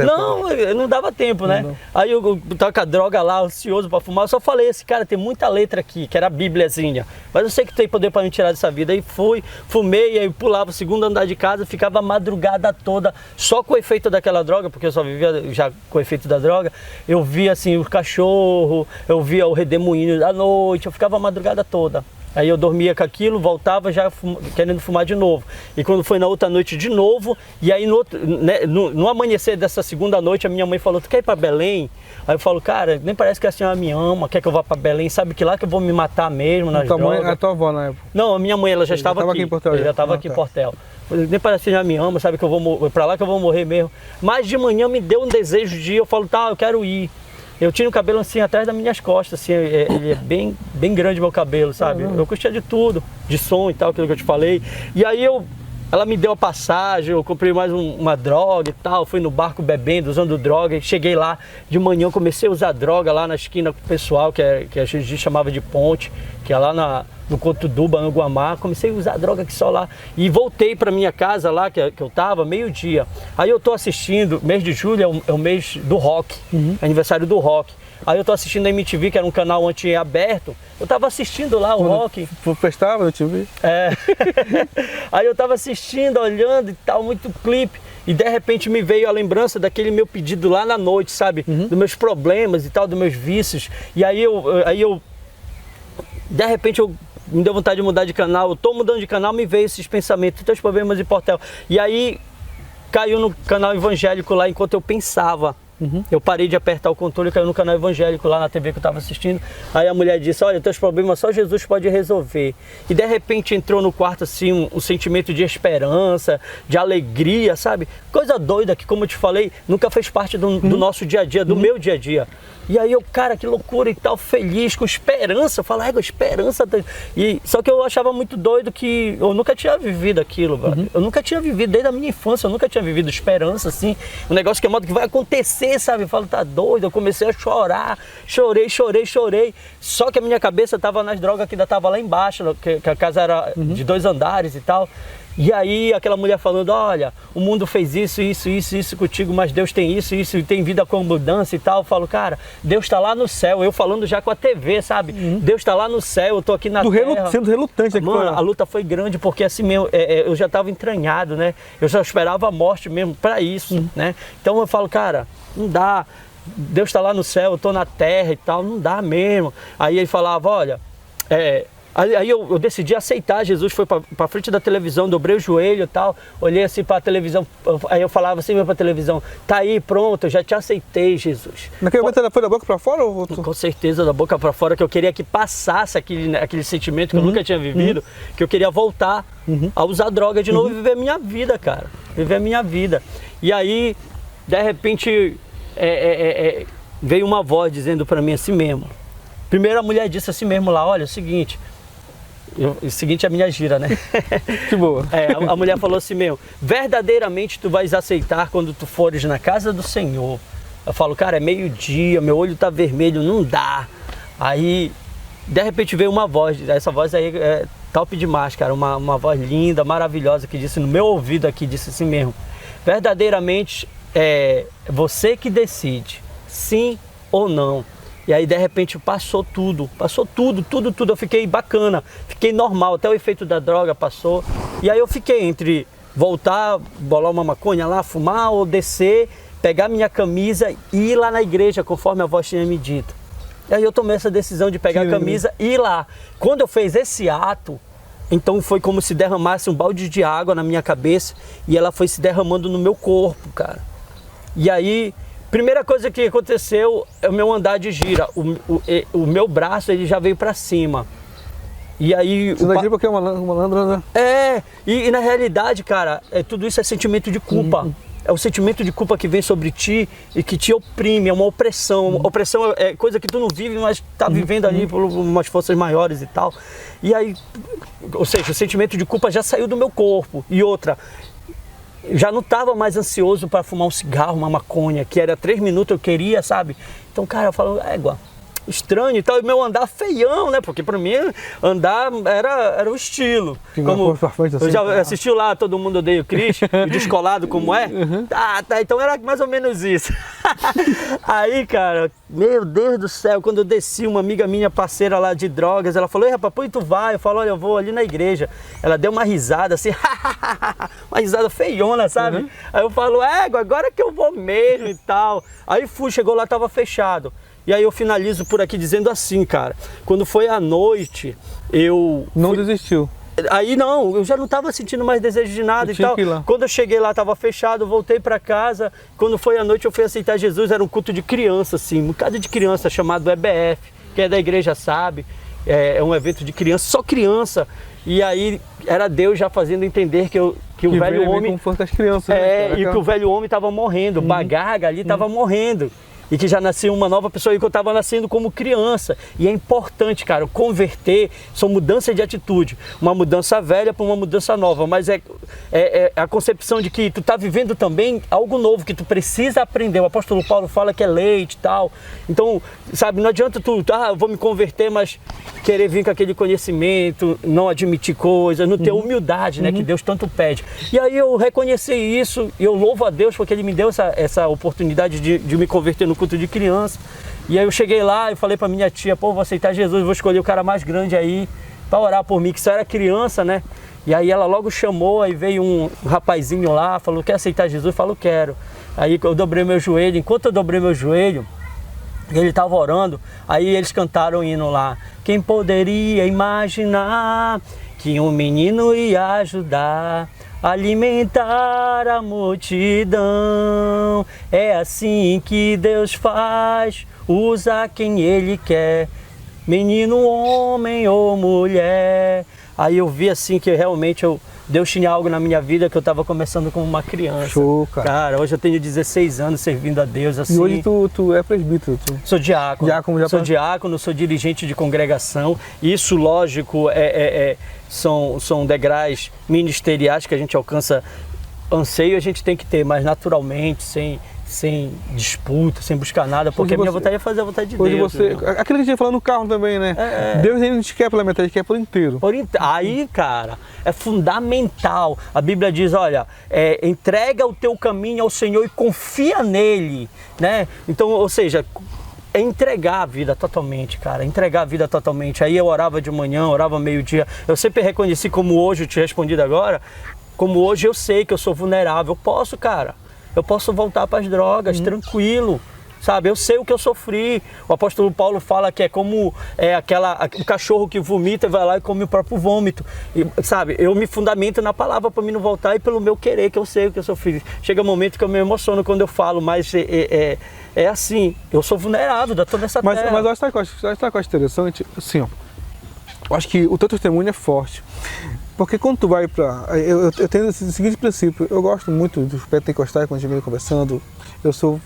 época? Não, eu não dava tempo, né? Não. Aí eu tava com a droga lá, ansioso pra fumar, eu só falei, esse cara tem muita letra aqui, que era a bíbliazinha. Mas eu sei que tem poder pra me tirar dessa vida. Aí fui, fumei, aí pulava o segundo andar de casa, ficava a madrugada toda, só com o efeito daquela droga, porque eu só vivia já com o efeito da droga. Eu via assim o cachorro, eu via o redemoinho da noite, eu ficava a madrugada toda. Aí eu dormia com aquilo, voltava já querendo fumar de novo. E quando foi na outra noite de novo, e aí no amanhecer dessa segunda noite, a minha mãe falou, tu quer ir para Belém? Aí eu falo, cara, nem parece que a senhora me ama, quer que eu vá para Belém, sabe que lá que eu vou me matar mesmo nas drogas. A tua avó na época? Não, a minha mãe, ela já estava aqui. Em Portel, já estava aqui em Portel. Nem parece que já me ama, sabe que eu vou para lá que eu vou morrer mesmo. Mas de manhã me deu um desejo de ir, eu falo, tá, eu quero ir. Eu tinha o cabelo assim atrás das minhas costas, assim, ele é bem grande meu cabelo, sabe? Eu curtia de tudo, de som e tal, aquilo que eu te falei. E aí ela me deu a passagem, eu comprei mais uma droga e tal, fui no barco bebendo, usando droga, e cheguei lá, de manhã eu comecei a usar droga lá na esquina com o pessoal, que a gente chamava de ponte, que é lá no Cotuduba, no Guamá, comecei a usar droga aqui só lá, e voltei para minha casa lá, que eu tava, meio-dia. Aí eu tô assistindo, mês de julho é o mês do rock, aniversário do rock. Aí eu tô assistindo a MTV, que era um canal anti-aberto, eu tava assistindo lá o rock. Festava, eu te vi. É. Aí eu tava assistindo, olhando e tal, muito clipe. E de repente me veio a lembrança daquele meu pedido lá na noite, sabe? Dos meus problemas e tal, dos meus vícios. E aí eu de repente me deu vontade de mudar de canal. Eu tô mudando de canal, me veio esses pensamentos, teus problemas em Portel. E aí caiu no canal evangélico lá enquanto eu pensava. Eu parei de apertar o controle e caiu no canal evangélico lá na TV que eu estava assistindo. Aí a mulher disse, olha, teus problemas só Jesus pode resolver. E de repente entrou no quarto assim um sentimento de esperança, de alegria, sabe? Coisa doida que, como eu te falei, nunca fez parte do nosso dia a dia, do meu dia a dia. E aí eu, cara, que loucura e tal, feliz, com esperança. Eu falo, esperança. Só que eu achava muito doido que eu nunca tinha vivido aquilo, velho. Eu nunca tinha vivido, desde a minha infância, eu nunca tinha vivido esperança, assim. Um negócio que é modo que vai acontecer, sabe? Eu falo, tá doido. Eu comecei a chorar, chorei. Só que a minha cabeça tava nas drogas que ainda tava lá embaixo, que a casa era de 2 andares e tal. E aí aquela mulher falando, olha, o mundo fez isso contigo, mas Deus tem isso, e tem vida com abundância e tal. Eu falo, cara, Deus tá lá no céu, eu falando já com a TV, sabe? Deus tá lá no céu, eu tô aqui na terra. Sendo relutante aqui. Mano, a luta foi grande, porque assim mesmo, eu já tava entranhado, né? Eu já esperava a morte mesmo pra isso, né? Então eu falo, cara, não dá, Deus tá lá no céu, eu tô na terra e tal, não dá mesmo. Aí ele falava, olha, Aí eu decidi aceitar Jesus, foi pra frente da televisão, dobrei o joelho e tal, olhei assim pra televisão, aí eu falava assim mesmo pra televisão, tá aí, pronto, eu já te aceitei, Jesus. Naquele momento ela foi da boca pra fora? Ou... Com certeza, da boca pra fora, que eu queria que passasse aquele sentimento que eu nunca tinha vivido, que eu queria voltar a usar droga de novo e viver a minha vida, cara, viver a minha vida. E aí, de repente, veio uma voz dizendo pra mim assim mesmo. Primeiro a mulher disse assim mesmo lá, olha, é o seguinte... O seguinte é a minha gira, né? Que boa. A mulher falou assim, verdadeiramente tu vais aceitar quando tu fores na casa do Senhor. Eu falo, cara, é meio-dia, meu olho tá vermelho, não dá. Aí, de repente veio uma voz, essa voz aí é top demais, cara, uma voz linda, maravilhosa, que disse no meu ouvido aqui, disse assim mesmo, verdadeiramente é você que decide, sim ou não. E aí de repente passou tudo, eu fiquei bacana, fiquei normal, até o efeito da droga passou. E aí eu fiquei entre voltar, bolar uma maconha lá, fumar ou descer, pegar minha camisa e ir lá na igreja, conforme a voz tinha me dito. E aí eu tomei essa decisão de pegar a camisa e ir lá. Quando eu fiz esse ato, então foi como se derramasse um balde de água na minha cabeça e ela foi se derramando no meu corpo, cara. E aí... Primeira coisa que aconteceu é o meu andar de gira, o meu braço ele já veio pra cima. E aí... Isso daqui porque é uma malandra, né? E na realidade, cara, tudo isso é sentimento de culpa. É o sentimento de culpa que vem sobre ti e que te oprime, é uma opressão. Opressão é coisa que tu não vive, mas tá vivendo ali por umas forças maiores e tal. E aí, ou seja, o sentimento de culpa já saiu do meu corpo. E outra... Já não estava mais ansioso para fumar um cigarro, uma maconha, que era 3 minutos eu queria, sabe? Então, cara, eu falo, estranho e tal, e meu andar feião, né? Porque pra mim andar era o estilo. Como pra frente, assim, eu já assistiu lá Todo Mundo Odeia o Chris, o Descolado como é? Tá, então era mais ou menos isso. Aí, cara, meu Deus do céu, quando eu desci, uma amiga minha, parceira lá de drogas, ela falou: ei, rapaz, pô, tu vai? Eu falo: olha, eu vou ali na igreja. Ela deu uma risada assim, uma risada feiona, sabe? Aí eu falo: agora que eu vou mesmo e tal. Aí fui, chegou lá, tava fechado. E aí eu finalizo por aqui dizendo assim, cara, quando foi à noite, eu... Não desistiu. Aí não, eu já não estava sentindo mais desejo de nada e tal. Quando eu cheguei lá, estava fechado, voltei para casa. Quando foi à noite, eu fui aceitar Jesus, era um culto de criança, assim, um bocado de criança, chamado EBF, que é da igreja, sabe? É um evento de criança, só criança. E aí era Deus já fazendo entender que o velho homem... Como fosse as crianças, né? E que o velho homem estava morrendo, o Bagaga ali estava morrendo. E que já nascia uma nova pessoa e que eu estava nascendo como criança. E é importante, cara, converter, são mudanças de atitude. Uma mudança velha para uma mudança nova. Mas é a concepção de que tu tá vivendo também algo novo, que tu precisa aprender. O apóstolo Paulo fala que é leite e tal. Então, sabe, não adianta tu, eu vou me converter, mas querer vir com aquele conhecimento, não admitir coisas, não ter humildade, né, que Deus tanto pede. E aí eu reconheci isso e eu louvo a Deus porque Ele me deu essa oportunidade de me converter no culto de criança. E aí eu cheguei lá e falei pra minha tia: pô, vou aceitar Jesus, vou escolher o cara mais grande aí pra orar por mim, que só era criança, né? E aí ela logo chamou, aí veio um rapazinho lá, falou: quer aceitar Jesus? Eu falo: quero. Aí eu dobrei meu joelho, enquanto eu dobrei meu joelho, ele estava orando, aí eles cantaram o hino lá. Quem poderia imaginar que um menino ia ajudar a alimentar a multidão? É assim que Deus faz, usa quem Ele quer, menino, homem ou mulher. Aí eu vi assim que realmente Deus tinha algo na minha vida, que eu estava começando como uma criança. Show, cara. Cara, hoje eu tenho 16 anos servindo a Deus assim. E hoje tu é presbítero? Sou diácono. Sou diácono, sou dirigente de congregação. Isso, lógico, são degraus ministeriais que a gente alcança. Anseio a gente tem que ter, mas naturalmente, sem disputa, sem buscar nada, porque a minha vontade é fazer a vontade de Deus. Aquilo que a gente ia falando no carro também, né? Deus ele não te quer pela metade, ele quer por inteiro. Aí, cara, é fundamental. A Bíblia diz: olha, entrega o teu caminho ao Senhor e confia nele, né? Então, ou seja, é entregar a vida totalmente, cara, entregar a vida totalmente. Aí eu orava de manhã, orava meio-dia. Eu sempre reconheci, como hoje eu te respondi agora, como hoje eu sei que eu sou vulnerável. Eu posso, cara. Eu posso voltar para as drogas, tranquilo, sabe? Eu sei o que eu sofri. O apóstolo Paulo fala que é como o cachorro que vomita e vai lá e come o próprio vômito. E, sabe? Eu me fundamento na palavra para mim não voltar e pelo meu querer, que eu sei o que eu sofri. Chega um momento que eu me emociono quando eu falo, mas é assim, eu sou vulnerável, eu tô nessa terra. Mas eu acho que eu acho interessante, assim, ó. Eu acho que o teu testemunho é forte. Porque quando tu vai pra... Eu tenho esse seguinte princípio: eu gosto muito dos pentecostais, quando a gente vem conversando. Eu sou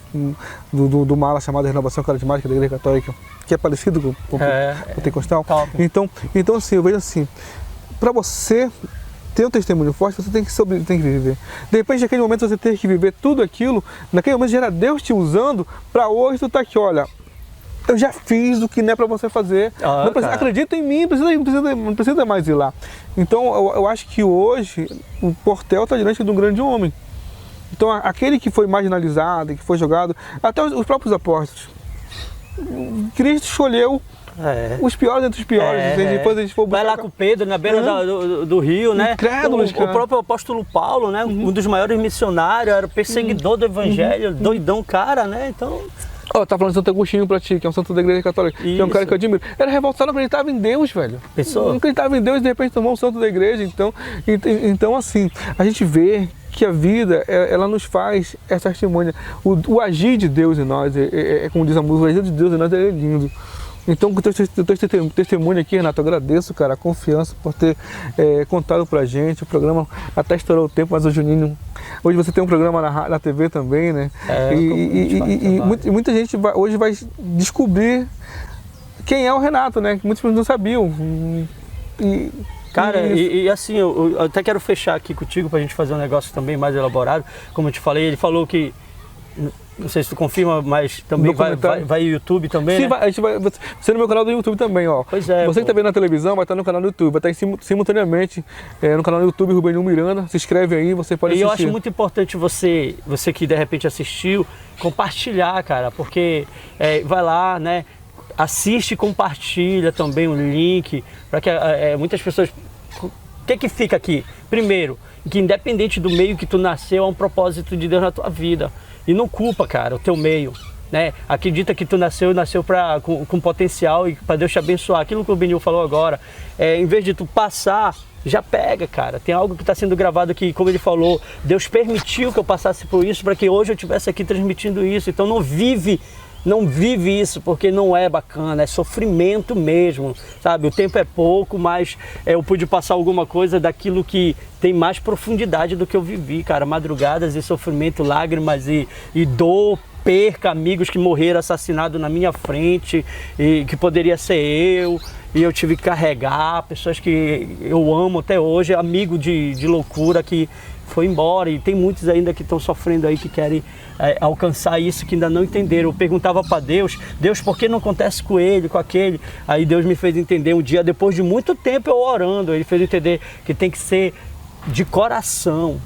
do uma ala chamada Renovação Carismática da Igreja Católica, que é parecido com o pentecostal. Então, assim, eu vejo assim: para você ter um testemunho forte, você tem que viver. De repente, naquele momento, você tem que viver tudo aquilo. Naquele momento, já era Deus te usando para hoje tu tá aqui, olha. Eu já fiz o que não é para você fazer. Acredita em mim, não precisa mais ir lá. Então, eu acho que hoje o Portel está diante de um grande homem. Então, aquele que foi marginalizado, que foi jogado, até os próprios apóstolos, Cristo escolheu os piores entre os piores. Depois a gente for vai lá com Pedro, na beira do rio, né? Incrédulos, o próprio apóstolo Paulo, né? Um dos maiores missionários, era perseguidor do evangelho, doidão cara, né? Então... tá falando de Santo Agostinho pra ti, que é um santo da Igreja Católica, que é um cara que eu admiro. Era revoltado, não acreditava em Deus, velho. Não acreditava em Deus e de repente tomou um santo da Igreja. Então assim, a gente vê que a vida, ela nos faz essa testemunha. O agir de Deus em nós, como diz a música, o agir de Deus em nós é lindo. Então, com o teu testemunho aqui, Renato, eu agradeço, cara, a confiança por ter contado pra gente. O programa até estourou o tempo, mas o Juninho... Hoje você tem um programa na TV também, né? Muita gente hoje vai descobrir quem é o Renato, né? Que muitas pessoas não sabiam. Cara, e assim, eu até quero fechar aqui contigo pra gente fazer um negócio também mais elaborado. Como eu te falei, ele falou que Não sei se tu confirma, mas também Documentário. vai YouTube também, Sim, né? a gente vai ser no meu canal do YouTube também, ó. Pois é, Você que tá vendo na televisão vai estar no canal do YouTube, vai estar simultaneamente no canal do YouTube Rubenil Miranda. Se inscreve aí, você pode E assistir. eu acho muito importante você que de repente assistiu, compartilhar, cara, porque vai lá, né? Assiste e compartilha também o link, para que muitas pessoas... O que fica aqui? Primeiro, que independente do meio que tu nasceu, há um propósito de Deus na tua vida. E não culpa, cara, o teu meio, né? Acredita que tu nasceu com potencial e para Deus te abençoar. Aquilo que o Benil falou agora, em vez de tu passar, já pega, cara. Tem algo que está sendo gravado aqui, como ele falou, Deus permitiu que eu passasse por isso para que hoje eu estivesse aqui transmitindo isso. Então não vive isso, porque não é bacana, é sofrimento mesmo, sabe? O tempo é pouco, mas eu pude passar alguma coisa daquilo que tem mais profundidade do que eu vivi, cara. Madrugadas e sofrimento, lágrimas e dor, perca, amigos que morreram assassinados na minha frente, e que poderia ser eu, e eu tive que carregar, pessoas que eu amo até hoje, amigo de loucura que foi embora, e tem muitos ainda que estão sofrendo aí, que querem alcançar isso, que ainda não entenderam. Eu perguntava para Deus, por que não acontece com ele, com aquele? Aí Deus me fez entender um dia, depois de muito tempo eu orando, ele fez entender que tem que ser de coração,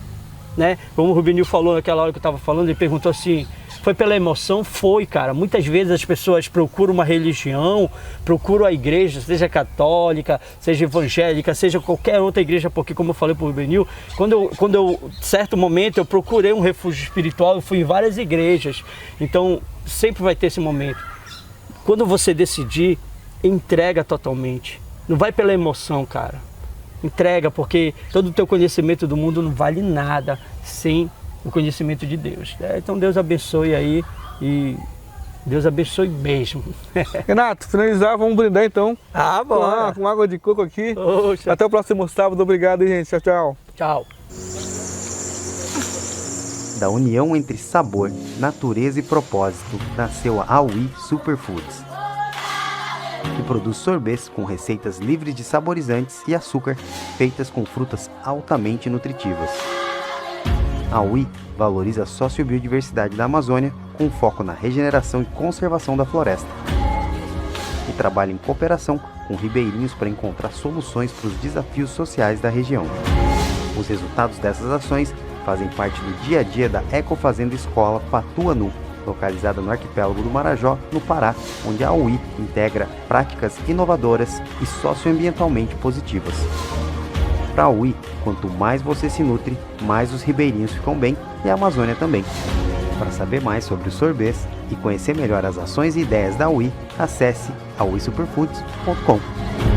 né? Como o Rubenil falou naquela hora que eu estava falando, ele perguntou assim, foi pela emoção? Foi, cara. Muitas vezes as pessoas procuram uma religião, procuram a igreja, seja católica, seja evangélica, seja qualquer outra igreja, porque como eu falei para o Rubenil, quando eu, certo momento, eu procurei um refúgio espiritual, eu fui em várias igrejas, então sempre vai ter esse momento. Quando você decidir, entrega totalmente. Não vai pela emoção, cara. Entrega, porque todo o teu conhecimento do mundo não vale nada sem o conhecimento de Deus. Então Deus abençoe aí, e Deus abençoe mesmo. Renato, finalizar, vamos brindar então. Bora! Com água de coco aqui. Oxa. Até o próximo sábado. Obrigado, gente. Tchau, tchau. Tchau. Da união entre sabor, natureza e propósito, nasceu a Aui Superfoods, que produz sorbets com receitas livres de saborizantes e açúcar, feitas com frutas altamente nutritivas. A Aui valoriza a sociobiodiversidade da Amazônia, com foco na regeneração e conservação da floresta. E trabalha em cooperação com ribeirinhos para encontrar soluções para os desafios sociais da região. Os resultados dessas ações fazem parte do dia a dia da Ecofazenda Escola Patuanu, localizada no arquipélago do Marajó, no Pará, onde a Aui integra práticas inovadoras e socioambientalmente positivas. Para a Aui, quanto mais você se nutre, mais os ribeirinhos ficam bem e a Amazônia também. Para saber mais sobre os sorbets e conhecer melhor as ações e ideias da Aui, acesse auisuperfoods.com.